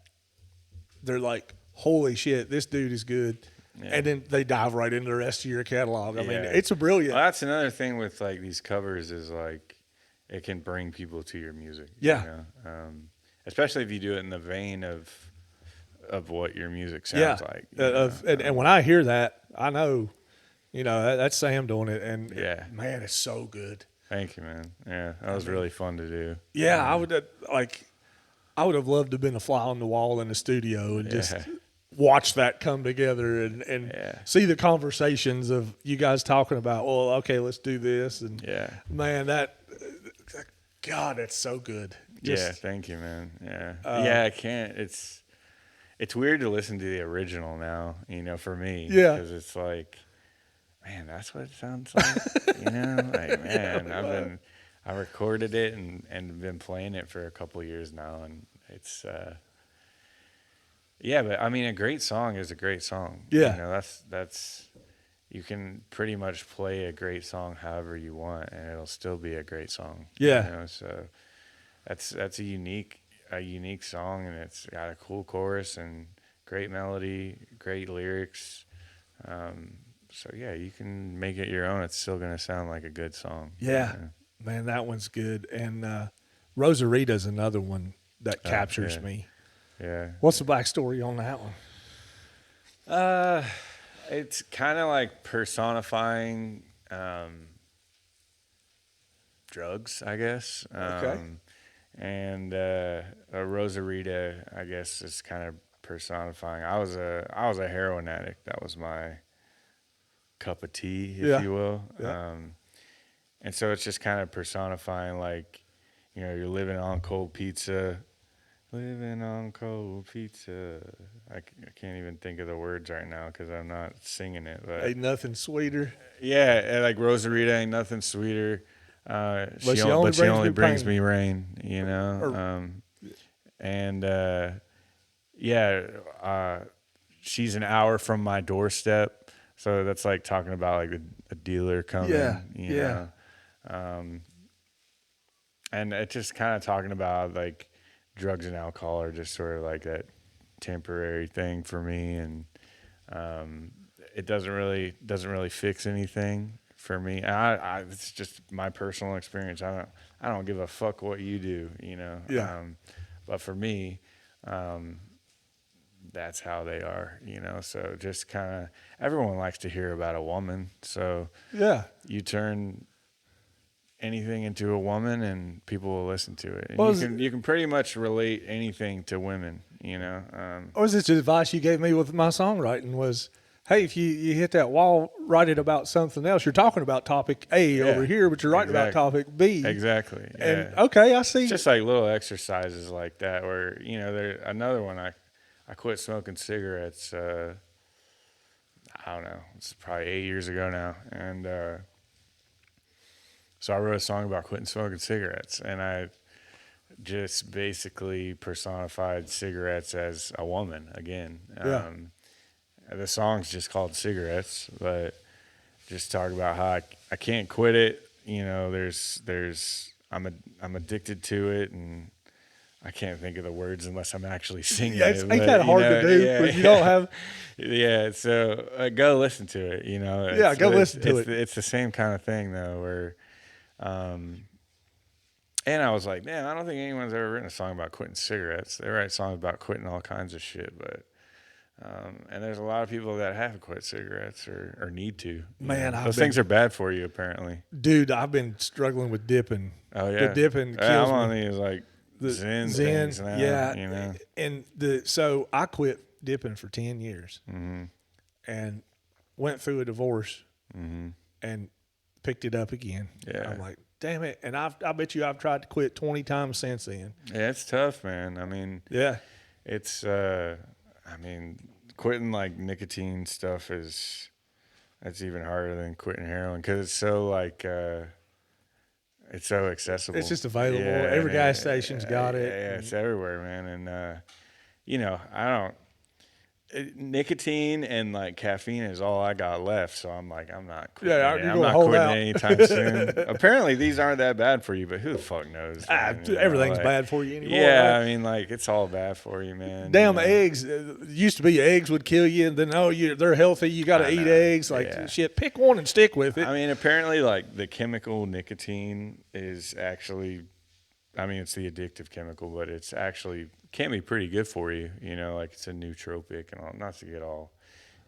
S1: they're like, holy shit, this dude is good. Yeah. And then they dive right into the rest of your catalog. I mean, it's a brilliant.
S2: Well, that's another thing with like these covers is like it can bring people to your music.
S1: Yeah.
S2: Especially if you do it in the vein of what your music sounds like.
S1: And when I hear that, I know, that's Sam doing it. And man, it's so good.
S2: Thank you, man. Yeah, that was really fun to do.
S1: Yeah, I would have loved to have been a fly on the wall in the studio and just watch that come together and see the conversations of you guys talking about, well, okay, let's do this. And man, God, that's so good.
S2: Thank you, man. I can't. It's weird to listen to the original now, for me. Because it's like, man, that's what it sounds like. Like, man, I recorded it and been playing it for a couple years now, and it's but I mean, a great song is a great song. That's you can pretty much play a great song however you want, and it'll still be a great song. So that's a unique song, and it's got a cool chorus and great melody, great lyrics. So you can make it your own. It's still gonna sound like a good song.
S1: Man, that one's good. And Rosarita's another one that captures me. What's the backstory on that one?
S2: It's kind of like personifying drugs, I guess. And a Rosarita, I guess, is kind of personifying. I was a heroin addict. That was my cup of tea, if you will. And so it's just kind of personifying, like, you're living on cold pizza, Living on cold pizza. I can't even think of the words right now because I'm not singing it. But
S1: Ain't nothing sweeter,
S2: yeah, and like Rosarita ain't nothing sweeter.
S1: but she only
S2: But she
S1: brings
S2: only
S1: me
S2: brings
S1: pain.
S2: me rain. You know.
S1: Or
S2: And yeah, she's an hour from my doorstep. So that's like talking about like a dealer
S1: yeah,
S2: coming. You
S1: yeah,
S2: know. Um, and it's just kind of talking about like drugs and alcohol are just sort of like that temporary thing for me, and um, it doesn't really fix anything for me. It's just my personal experience. I don't give a fuck what you do, you know.
S1: yeah,
S2: But for me, um, that's how they are, you know. So just kind of everyone likes to hear about a woman, so
S1: yeah.
S2: you turn anything into a woman and people will listen to it, and
S1: What
S2: you can pretty much relate anything to women, you know.
S1: was this advice you gave me with my songwriting was, hey, if you hit that wall, write it about something else. You're talking about topic A over
S2: Yeah,
S1: here, but you're writing about topic B.
S2: exactly,
S1: And
S2: yeah.
S1: okay, I
S2: It's
S1: see.
S2: just like little exercises like that where, you know, there another one. I quit smoking cigarettes, I don't know, it's probably 8 years ago now, and so I wrote a song about quitting smoking cigarettes, and I just basically personified cigarettes as a woman again.
S1: Yeah.
S2: The song's just called Cigarettes, but just talk about how I can't quit it. You know, I'm addicted to it, and I can't think of the words unless I'm actually singing
S1: Yeah, it's
S2: it.
S1: ain't that
S2: But you
S1: hard to
S2: know,
S1: do
S2: yeah,
S1: when you don't have.
S2: yeah. So go listen to it. You know,
S1: Yeah, go listen to it.
S2: it's the same kind of thing though, where um, and I was like, man, I don't think anyone's ever written a song about quitting cigarettes. They write songs about quitting all kinds of shit, but and there's a lot of people that have quit cigarettes or need to. You
S1: Man,
S2: know,
S1: I've
S2: those things
S1: been,
S2: are bad for you, apparently.
S1: dude, I've been struggling with dipping.
S2: Oh
S1: The
S2: yeah,
S1: dipping
S2: yeah, I'm
S1: kills
S2: on
S1: me.
S2: these like
S1: The
S2: Zen things
S1: Zen,
S2: now.
S1: yeah,
S2: You know.
S1: and so I quit dipping for 10 years and went through a divorce and picked it up again.
S2: Yeah.
S1: I'm like, damn it, and I bet you I've tried to quit 20 times since then.
S2: Yeah, it's tough, man. I mean,
S1: Yeah,
S2: it's I mean, quitting like nicotine stuff is that's even harder than quitting heroin because it's so
S1: it's
S2: accessible.
S1: just available.
S2: Yeah, and
S1: Every gas station's got it.
S2: yeah,
S1: And
S2: it's everywhere, man. And you know, I don't. Nicotine and like caffeine is all I got left, so I'm like, I'm not quitting
S1: yeah,
S2: it.
S1: you're
S2: I'm
S1: gonna
S2: not
S1: hold
S2: quitting it
S1: out.
S2: anytime soon. Apparently, these aren't that bad for you, but who the fuck knows, man? You know,
S1: Everything's
S2: like,
S1: bad for you anymore,
S2: yeah,
S1: right?
S2: I mean, like it's all bad for you, man. You
S1: Damn
S2: know,
S1: eggs. Used to be eggs would kill you, and then they're healthy. You got to
S2: I
S1: eat
S2: know.
S1: eggs. Like
S2: Yeah.
S1: shit, pick one and stick with it.
S2: I mean, apparently, like the chemical nicotine is actually, I mean, it's the addictive chemical, but it's actually can be pretty good for you. You know, like it's a nootropic and all. Not to get all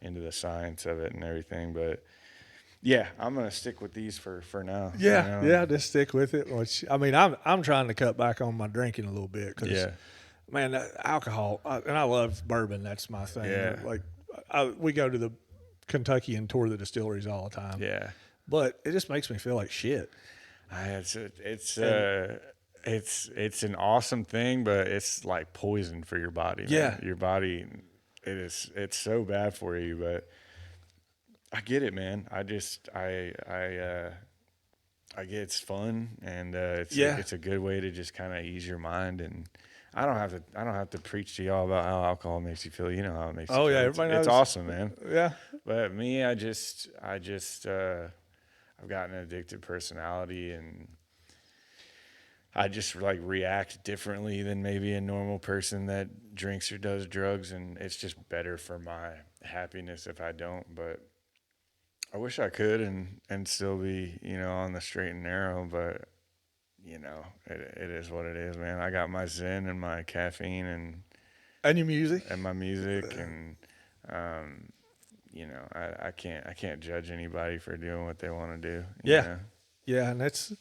S2: into the science of it and everything, but yeah, I'm gonna stick with these for now. You
S1: Yeah,
S2: know?
S1: yeah, just stick with it. Which I mean, I'm trying to cut back on my drinking a little bit because,
S2: Yeah,
S1: man, alcohol and I love bourbon. That's my thing.
S2: yeah,
S1: Like, we go to the Kentucky and tour the distilleries all the time,
S2: yeah.
S1: but it just makes me feel like shit. And
S2: It's an awesome thing, but it's like poison for your body,
S1: yeah,
S2: man. Your body, it's so bad for you. But I get it, man. I get it's fun, and
S1: yeah.
S2: it's a good way to just kind of ease your mind. And I don't have to preach to y'all about how alcohol makes you feel. You know how it makes you
S1: Oh
S2: feel.
S1: yeah, everybody
S2: It's
S1: knows.
S2: awesome, man.
S1: Yeah,
S2: But me, I've got an addicted personality, and I just like react differently than maybe a normal person that drinks or does drugs, and it's just better for my happiness if I don't. But I wish I could and still be, you know, on the straight and narrow, but you know, it is what it is, man. I got my zen and my caffeine
S1: and your music.
S2: and my music, and um, you know, I can't judge anybody for doing what they want to do. You
S1: Yeah,
S2: know?
S1: yeah, and that's,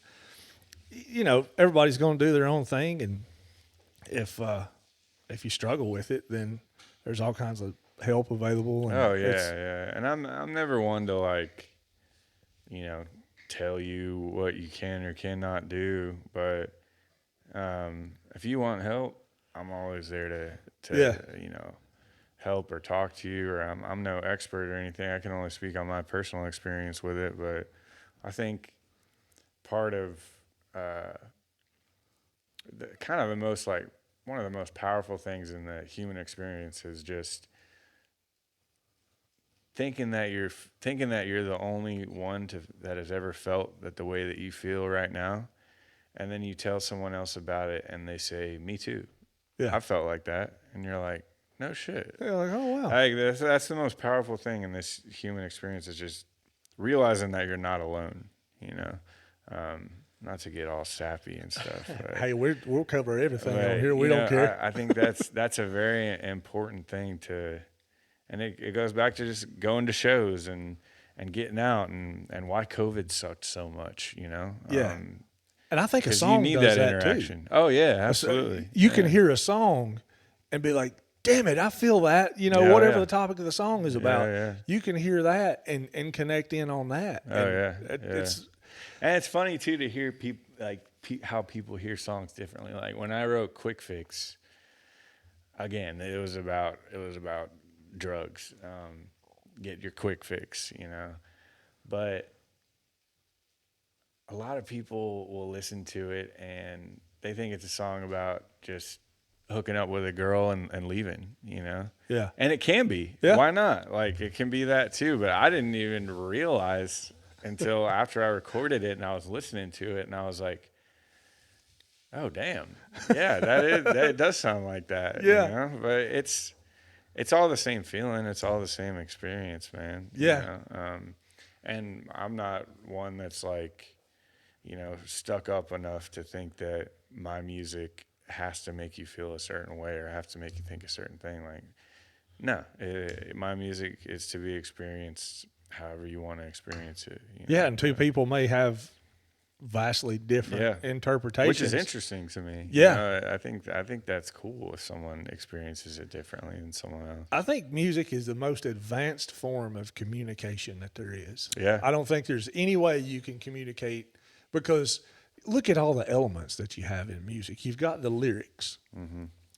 S1: everybody's going to do their own thing, and if you struggle with it, then there's all kinds of help available, and
S2: Oh
S1: it's
S2: yeah, yeah. And I'm never one to like, you know, tell you what you can or cannot do, but if you want help, I'm always there to
S1: Yeah.
S2: help or talk to you, or I'm no expert or anything. I can only speak on my personal experience with it, but I think part of uh, kind of the most like one of the most powerful things in the human experience is just thinking that you're the only one that has ever felt that the way that you feel right now, and then you tell someone else about it and they say, me too,
S1: Yeah.
S2: I felt like that, and you're like, no shit.
S1: They're like, oh wow.
S2: Like that's the most powerful thing in this human experience, is just realizing that you're not alone, you know. Not to get all sappy and stuff,
S1: Hey, we'll cover everything on
S2: but
S1: here. We don't care.
S2: I think that's a very important thing to, and it goes back to just going to shows and getting out, and why COVID sucked so much, you know.
S1: Yeah. And I think a
S2: Because you
S1: song
S2: need
S1: does
S2: that
S1: that too.
S2: interaction. Oh yeah, absolutely.
S1: You can hear a song and be like, damn it, I feel that,
S2: Yeah,
S1: whatever
S2: yeah.
S1: the topic of the song is about.
S2: yeah.
S1: You can hear that and connect in on that.
S2: Oh
S1: And
S2: yeah,
S1: It's
S2: and it's funny too to hear people how people hear songs differently. Like when I wrote Quick Fix, again, it was about drugs. Get your quick fix, you know. But a lot of people will listen to it and they think it's a song about just hooking up with a girl and leaving, you know?
S1: Yeah.
S2: And it can be.
S1: Yeah.
S2: Why not? Like, it can be that too. But I didn't even realize until after I recorded it and I was listening to it and I was like, oh, damn. Yeah, that does sound like that.
S1: Yeah.
S2: You know? But it's all the same feeling. It's all the same experience, man.
S1: Yeah.
S2: You know? And I'm not one that's like, stuck up enough to think that my music has to make you feel a certain way or have to make you think a certain thing. Like, no, my music is to be experienced however you want to experience it.
S1: Yeah, and two people may have vastly different interpretations,
S2: which is interesting to me.
S1: Yeah.
S2: I think that's cool if someone experiences it differently than someone else.
S1: I think music is the most advanced form of communication that there is.
S2: Yeah.
S1: I don't think there's any way you can communicate, because look at all the elements that you have in music. You've got the lyrics,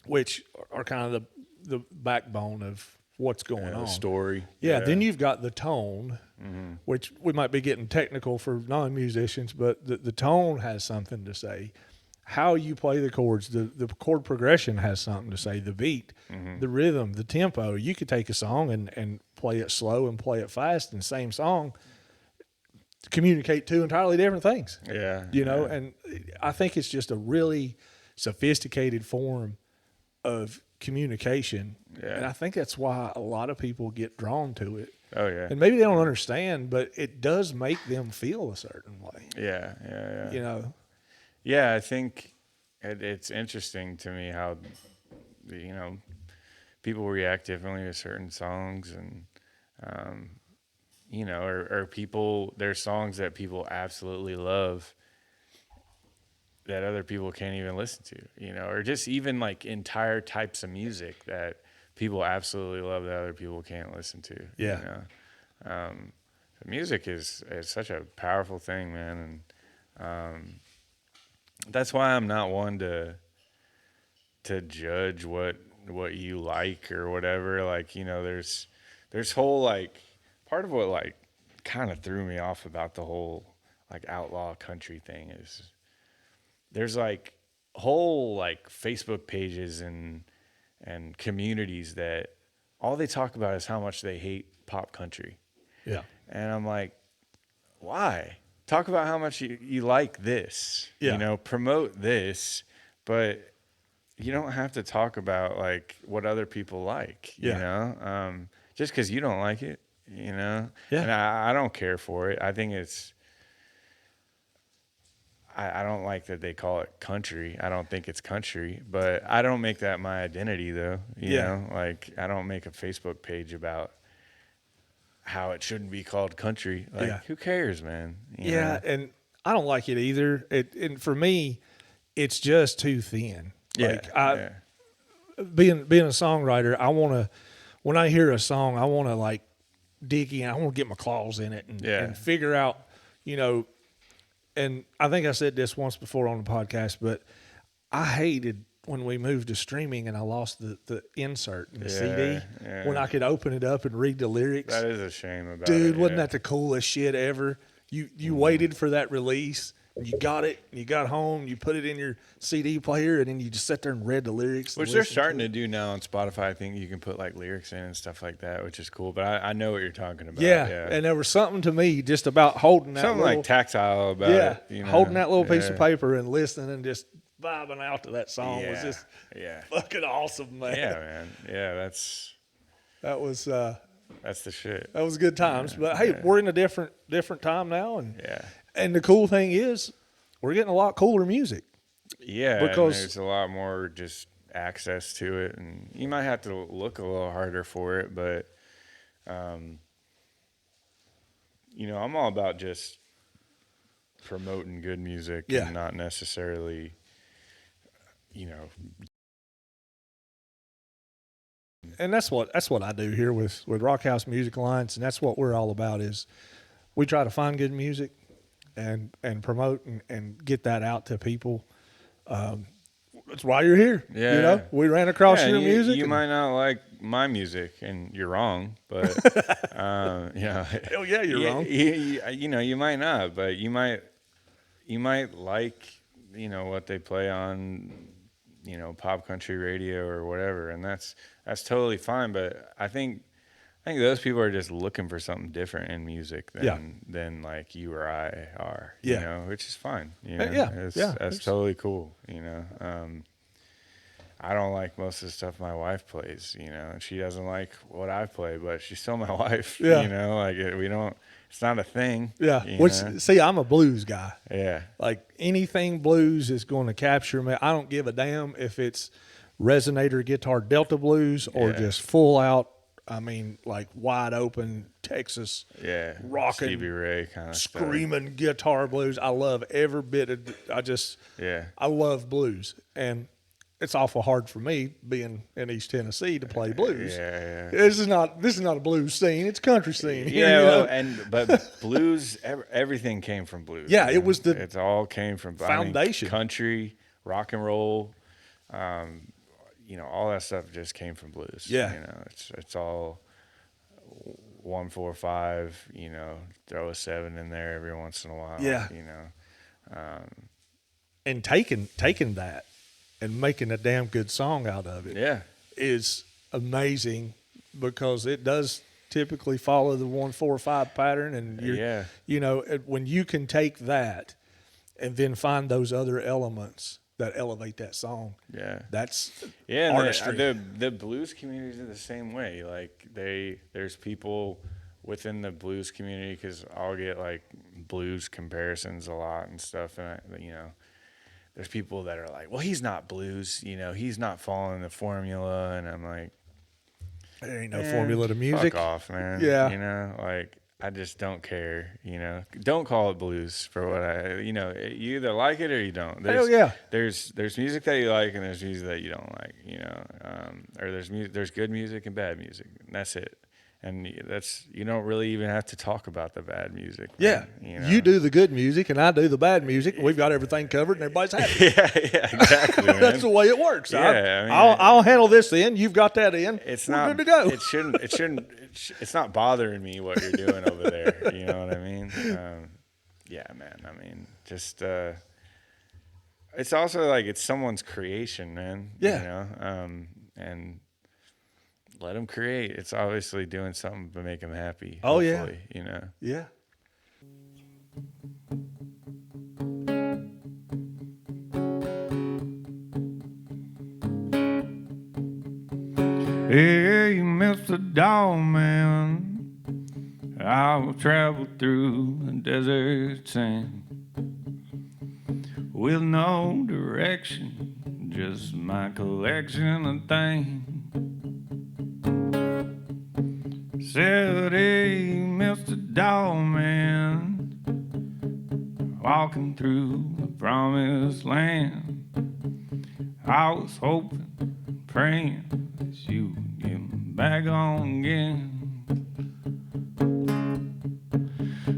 S1: which are kind of the backbone of what's going on.
S2: The story.
S1: Yeah, then you've got the tone, which we might be getting technical for non-musicians, but the tone has something to say. How you play the chords, the chord progression has something to say. The beat, the rhythm, the tempo. You could take a song and play it slow and play it fast in the same song, communicate two entirely different things.
S2: Yeah.
S1: And I think it's just a really sophisticated form of communication.
S2: Yeah.
S1: And I think that's why a lot of people get drawn to it.
S2: Oh, yeah.
S1: And maybe they don't understand, but it does make them feel a certain way.
S2: Yeah. Yeah, I think it's interesting to me how, people react differently to certain songs, and, or people, there's songs that people absolutely love that other people can't even listen to, or just even like entire types of music that people absolutely love that other people can't listen to.
S1: Yeah.
S2: Music is such a powerful thing, man. And that's why I'm not one to judge what you like or whatever. Like, there's whole, like, part of what, like, kind of threw me off about the whole, like, outlaw country thing is there's, like, whole, like, Facebook pages and communities that all they talk about is how much they hate pop country.
S1: Yeah.
S2: And I'm like, why? Talk about how much you like this.
S1: Yeah.
S2: Promote this, but you don't have to talk about like what other people like, just because you don't like it,
S1: Yeah.
S2: And I don't care for it. I think I don't like that they call it country. I don't think it's country, but I don't make that my identity though. You know, like I don't make a Facebook page about how it shouldn't be called country. Like, who cares, man? You know?
S1: And I don't like it either. And for me, it's just too thin. Being a songwriter, when I hear a song, I want to like dig in. I want to get my claws in it and figure out, and I think I said this once before on the podcast, but I hated when we moved to streaming and I lost the insert in the CD
S2: yeah.
S1: when I could open it up and read the lyrics.
S2: That is a shame about
S1: Dude,
S2: it.
S1: wasn't
S2: yeah.
S1: that the coolest shit ever? You waited for that release, and you got it, and you got home, you put it in your CD player, and then you just sat there and read the lyrics.
S2: Which they're starting to do now on Spotify. I think you can put like lyrics in and stuff like that, which is cool. But I know what you're talking about.
S1: Yeah, and there was something to me just about holding that
S2: something
S1: little,
S2: like tactile about it. You know?
S1: Holding that little piece of paper and listening and just vibing out to that song was just fucking awesome, man.
S2: Yeah, man. Yeah,
S1: that was
S2: that's the shit.
S1: That was good times. But hey, we're in a different time now, and the cool thing is we're getting a lot cooler music.
S2: Yeah,
S1: because
S2: there's a lot more just access to it, and you might have to look a little harder for it, but you know, I'm all about just promoting good music and not necessarily, you know.
S1: And that's what I do here with Rock House Music Alliance, and that's what we're all about is we try to find good music and promote and get that out to people. That's why you're here.
S2: Yeah.
S1: You know, we ran across your music.
S2: You might not like my music, and you're wrong, but you know,
S1: hell yeah, you're wrong.
S2: You know, you might not, but you might like, you know, what they play on, you know, pop country radio or whatever, and that's totally fine. But I think those people are just looking for something different in music than like you or I are. You know, which is fine. You know? That's totally cool. You know, I don't like most of the stuff my wife plays. You know, and she doesn't like what I play, but she's still my wife.
S1: Yeah.
S2: You know, like we don't. It's not a thing.
S1: Yeah.
S2: Know?
S1: See, I'm a blues guy.
S2: Yeah.
S1: Like anything blues is going to capture me. I don't give a damn if it's resonator guitar Delta blues or just full out. I mean, like wide open Texas,
S2: rocking, Stevie Ray kind of
S1: screaming stuff. Guitar blues. I love every bit of. I love blues, and it's awful hard for me being in East Tennessee to play blues.
S2: Yeah.
S1: This is not a blues scene. It's a country scene.
S2: Yeah, but blues. Everything came from blues.
S1: Yeah,
S2: man. It all came from
S1: foundation.
S2: Country, rock and roll. You know, all that stuff just came from blues.
S1: Yeah.
S2: You know, it's all 1-4-5, you know, throw a 7 in there every once in a while.
S1: Yeah.
S2: You know.
S1: And taking that and making a damn good song out of it is amazing because it does typically follow the 1-4-5 pattern. And you know, when you can take that and then find those other elements that elevate that song. Yeah. That's artistry.
S2: The blues communities are the same way. Like there's people within the blues community, because I'll get like blues comparisons a lot and stuff. And you know, there's people that are like, well, he's not blues, you know, he's not following the formula. And I'm like,
S1: there ain't no formula to music.
S2: Fuck off, man.
S1: Yeah.
S2: You know, like, I just don't care, you know. Don't call it blues for what you know, you either like it or you don't.
S1: Hell yeah.
S2: There's music that you like and there's music that you don't like, you know. Or there's good music and bad music. And that's it. And you don't really even have to talk about the bad music.
S1: Yeah.
S2: Man, you know?
S1: You do the good music and I do the bad music. And we've got everything covered and everybody's happy.
S2: yeah, exactly. Man.
S1: That's the way it works.
S2: Yeah,
S1: I'll handle this in. You've got that in. We're good to go.
S2: It shouldn't. It's not bothering me what you're doing over there. You know what I mean? Yeah, man. I mean, just it's also like it's someone's creation, man.
S1: Yeah.
S2: You know, and let them create. It's obviously doing something to make them happy.
S1: Oh yeah.
S2: You know.
S1: Yeah.
S2: Hey, Mr. Dogman, I'll travel through the desert sand with no direction, just my collection of things. Said, hey, Mr. Dogman, walking through the promised land. I was hoping, praying that you would get back on again.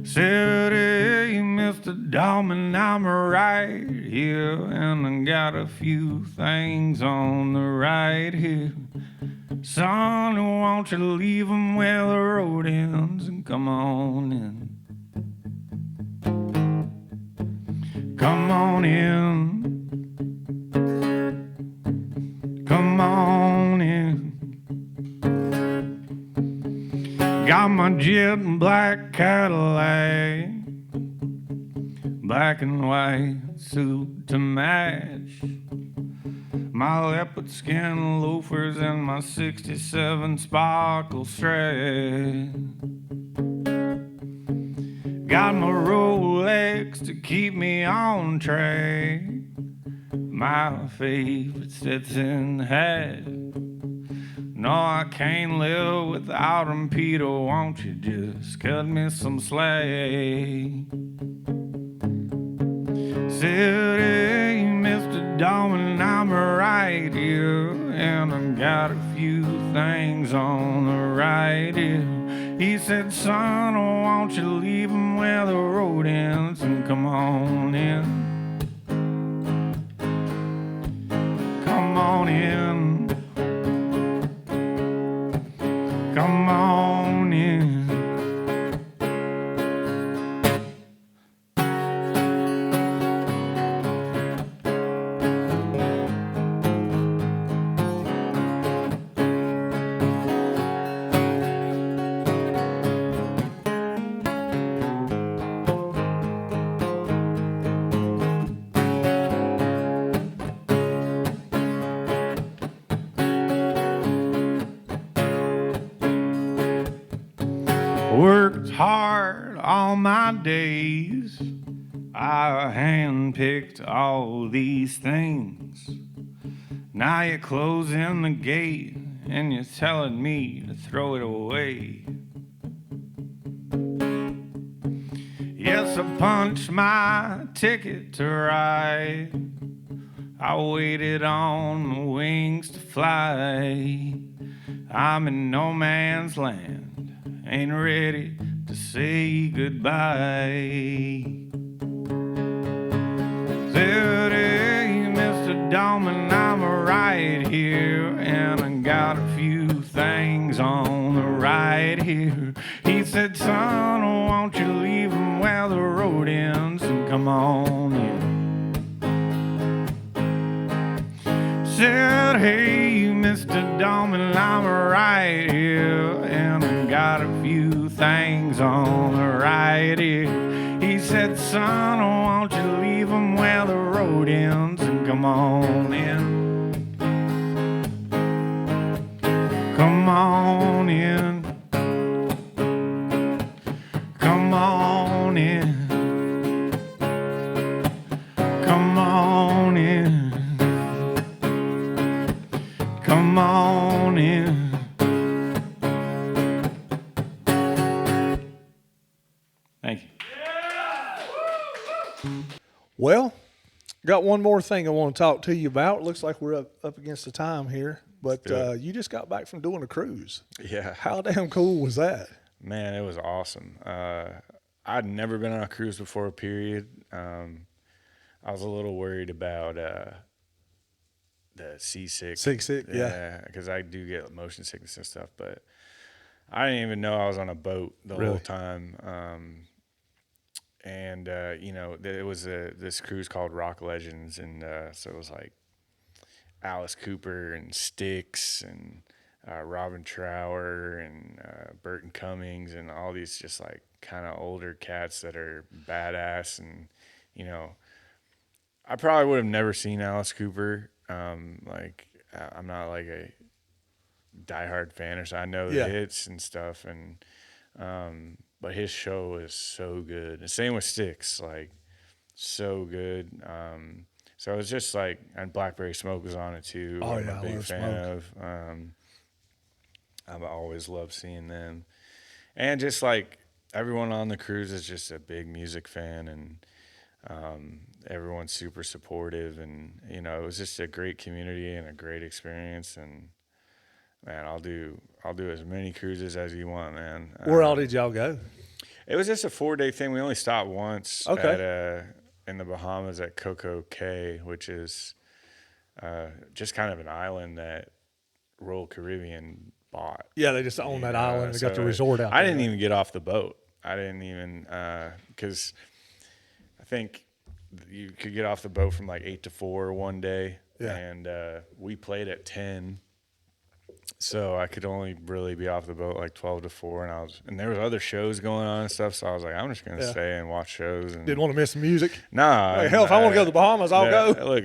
S2: Said, hey, Mr.
S3: Darling, I'm right here, and I got a few things on the right here. Son, won't you leave 'em where the road ends and come on in? Come on in. Come on in. Got my jet and black Cadillac, black and white suit to match, my leopard skin loafers and my 67 sparkle stretch. Got my Rolex to keep me on track, my favorite Stetson hat. No, I can't live without 'em, Peter, won't you just cut me some slack? Said, hey, Mr. Darwin, I'm right here, and I got a few things on the right here. He said, son, won't you leave 'em where the road ends and come on in? Come on in. Come on in. Worked hard all my days. I handpicked all these things. Now you're closing the gate and you're telling me to throw it away. Yes, I punched my ticket to ride. I waited on the wings to fly. I'm in no man's land, ain't ready to say goodbye. Said, hey, Mr. Dallman, I'm right here, and I got a few things on the right here. He said, son, won't you leave 'em where the road ends and come on in? Said, hey, Mr. Dallman, I'm right here, and I got a few things on the right here. He said, son, won't you leave 'em where the road ends and come on in? Come on in. Come on in. Come on in. Come on in. Thank you.
S1: Well, got one more thing I want to talk to you about. Looks like we're up against the time here, but you just got back from doing a cruise.
S2: Yeah.
S1: How damn cool was that?
S2: Man, it was awesome. I'd never been on a cruise before, period. I was a little worried about the seasick.
S1: Sick, yeah.
S2: Because I do get motion sickness and stuff, but I didn't even know I was on a boat the whole time. And you know, it was this cruise called Rock Legends, and so it was like Alice Cooper and Styx and Robin Trower and Burton Cummings and all these just like kind of older cats that are badass. And you know, I probably would have never seen Alice Cooper. Like I'm not like a diehard fan, or so I know the hits and stuff, and but his show is so good. The same with Styx, like so good. So it was just like, and Blackberry Smoke was on it too.
S1: Oh,
S2: I'm
S1: yeah,
S2: a
S1: I
S2: big
S1: love
S2: fan
S1: Smoke.
S2: of. I've always loved seeing them, and just like everyone on the cruise is just a big music fan, and everyone's super supportive, and you know, it was just a great community and a great experience. And man, I'll do as many cruises as you want, man.
S1: Where all did y'all go?
S2: It was just a 4-day thing. We only stopped once in the Bahamas at Coco Cay, which is just kind of an island that Royal Caribbean bought.
S1: Yeah, they just own that island. They got the resort out there.
S2: I didn't even get off the boat. I didn't even because I think you could get off the boat from like 8 to 4 one day, and we played at 10. So I could only really be off the boat like 12 to 4, and there was other shows going on and stuff. So I was like, I'm just gonna stay and watch shows. And
S1: didn't want to miss the music.
S2: Nah,
S1: like, hell, if I want to go to the Bahamas, I'll go.
S2: Look,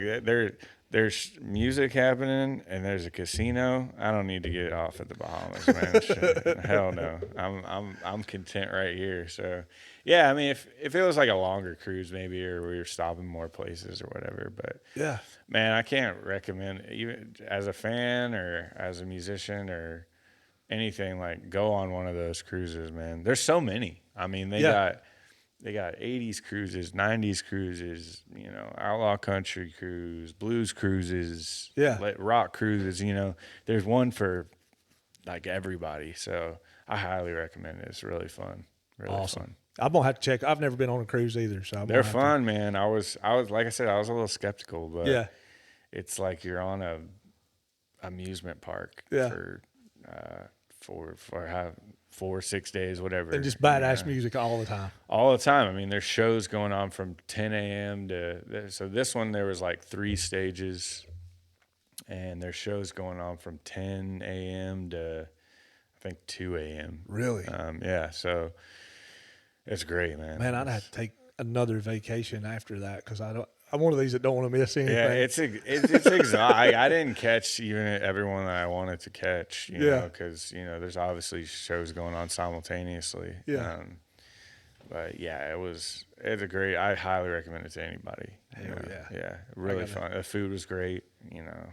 S2: there's music happening and there's a casino. I don't need to get off at the Bahamas, man. Shit. Hell no. I'm content right here. So yeah, I mean, if it was like a longer cruise maybe, or we were stopping more places or whatever, but
S1: yeah,
S2: man, I can't recommend, even as a fan or as a musician or anything, like go on one of those cruises, man. There's so many. I mean, they got 80s cruises, 90s cruises, you know, outlaw country cruise, blues cruises, rock cruises, you know. There's one for like everybody. So I highly recommend it. It's really fun. Really
S1: awesome.
S2: Fun.
S1: I'm gonna have to check. I've never been on a cruise either, so
S2: they're fun, man. I was like I said, I was a little skeptical, but it's like you're on a amusement park for 4 6 days, whatever,
S1: and just badass music all the time.
S2: All the time. I mean, there's shows going on from 10 a.m. to so this one there was like 3 stages, and there's shows going on from 10 a.m. to I think 2 a.m.
S1: Really?
S2: Yeah. So. It's great, man.
S1: Man, I'd have to take another vacation after that because I'm one of these that don't want to miss anything.
S2: Yeah, it's exhausting. I didn't catch even everyone that I wanted to catch, you know, because, you know, there's obviously shows going on simultaneously. Yeah. But yeah, it's a great, I highly recommend it to anybody.
S1: Hell yeah.
S2: Yeah, really fun. The food was great, you know.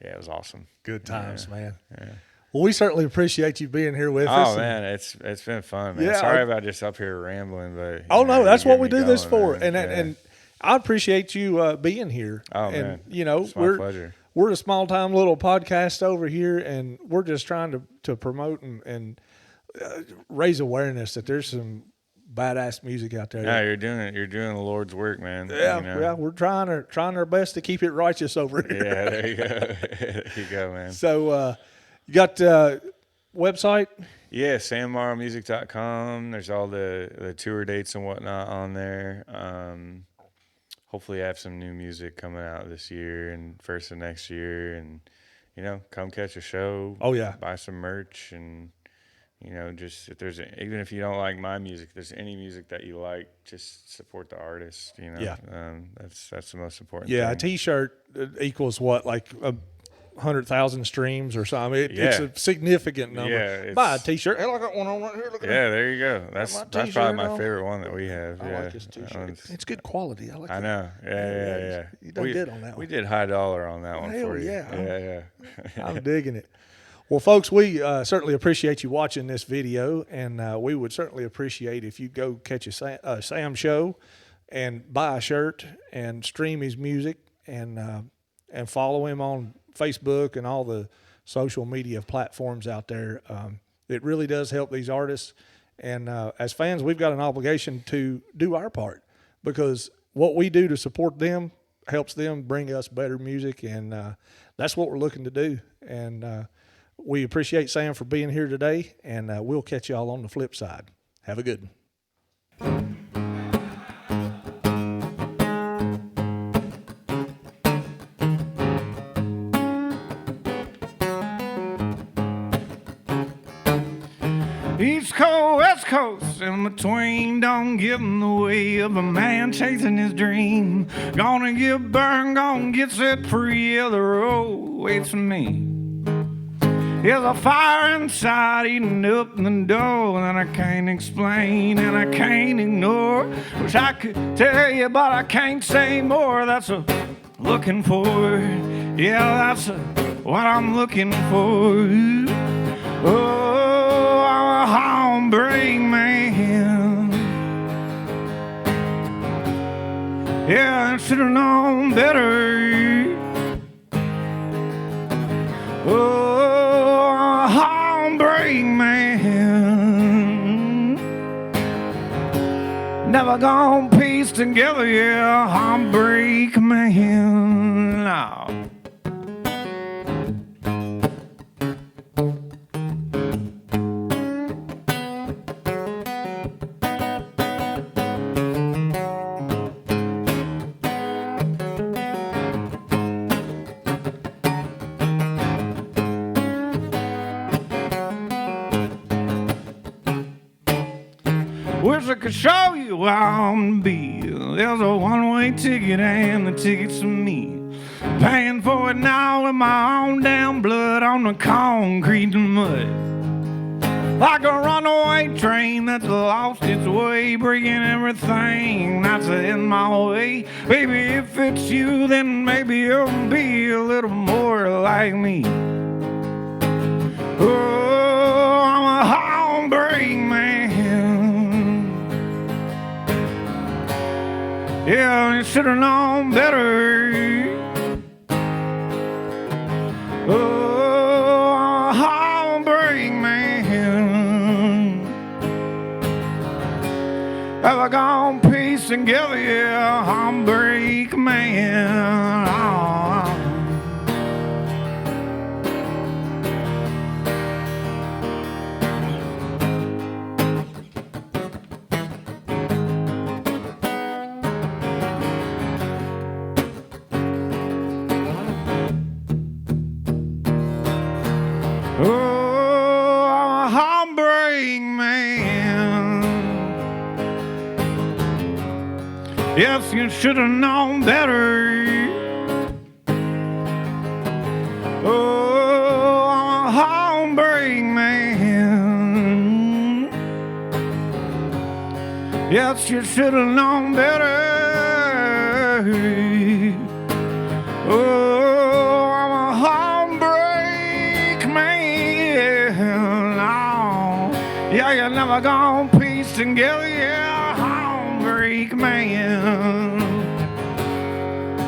S2: Yeah, it was awesome.
S1: Good times, man.
S2: Yeah.
S1: Well, we certainly appreciate you being here with us.
S2: Oh, man, it's been fun, man. Yeah, sorry about just up here rambling, but
S1: no, that's what we do this for, and I appreciate you being here.
S2: Oh,
S1: and,
S2: man,
S1: you know,
S2: it's my pleasure.
S1: We're a small time little podcast over here, and we're just trying to promote and raise awareness that there's some badass music out there.
S2: Yeah, you're doing the Lord's work, man.
S1: Yeah,
S2: you know?
S1: Yeah, we're trying our best to keep it righteous over here.
S2: Yeah, there you go. There you go, man.
S1: So. You got website?
S2: Yeah, sammorrowmusic.com. There's all the tour dates and whatnot on there. Hopefully I have some new music coming out this year and first of next year. And, you know, come catch a show.
S1: Oh, yeah.
S2: Buy some merch. And, you know, just even if you don't like my music, if there's any music that you like, just support the artist, you know.
S1: Yeah.
S2: That's the most important thing.
S1: Yeah, a T-shirt equals what, like 100,000 streams or something. It's a significant number.
S2: Yeah,
S1: buy a T-shirt. Hell, I got one on right here. Look at
S2: that. There you go. That's probably my favorite one that we have.
S1: I like this T-shirt. It's good quality. I like it.
S2: I know. Yeah.
S1: You done good on that one.
S2: We did high dollar on that one for you.
S1: Yeah. I'm digging it. Well, folks, we certainly appreciate you watching this video, and we would certainly appreciate if you go catch a Sam show and buy a shirt and stream his music and follow him on Facebook and all the social media platforms out there. It really does help these artists. And as fans, we've got an obligation to do our part because what we do to support them helps them bring us better music. And that's what we're looking to do. And we appreciate Sam for being here today. And we'll catch y'all on the flip side. Have a good one.
S3: East Coast, West Coast, in between, don't get in the way of a man chasing his dream. Gonna get burned, gonna get set free, yeah, the road waits for me. There's a fire inside eating up the dough that I can't explain and I can't ignore. Wish I could tell you, but I can't say more. That's what I'm looking for. Yeah, that's what I'm looking for. Oh, I'm a heartbreak man. Yeah, I should have known better. Oh, I'm a heartbreak man. never gonna piece together, yeah, Heartbreak Man. No. Wish I could show you where I'm to be. There's a one-way ticket and the ticket's to me. Paying for it now with my own damn blood on the concrete and mud. Like a runaway train that's lost its way, breaking everything that's in my way. Baby, if it's you, then maybe you'll be a little more like me. Oh, I'm a heartbreak man. Yeah, you should have known better. Oh, I'm a heartbreak man. Ever gone piece together, yeah, heartbreak man. Oh. Oh, I'm a heartbreak man. Yes, you should have known better. Oh, I'm a heartbreak man. Yes, you should have known better. Oh, I'm a heartbreak man. Oh, yeah, you're never gonna piece together, yeah, heartbreak man.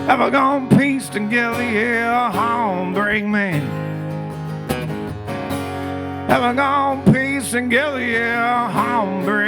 S3: Never gonna piece together, yeah, heartbreak man. Never gonna piece together, yeah, heartbreak.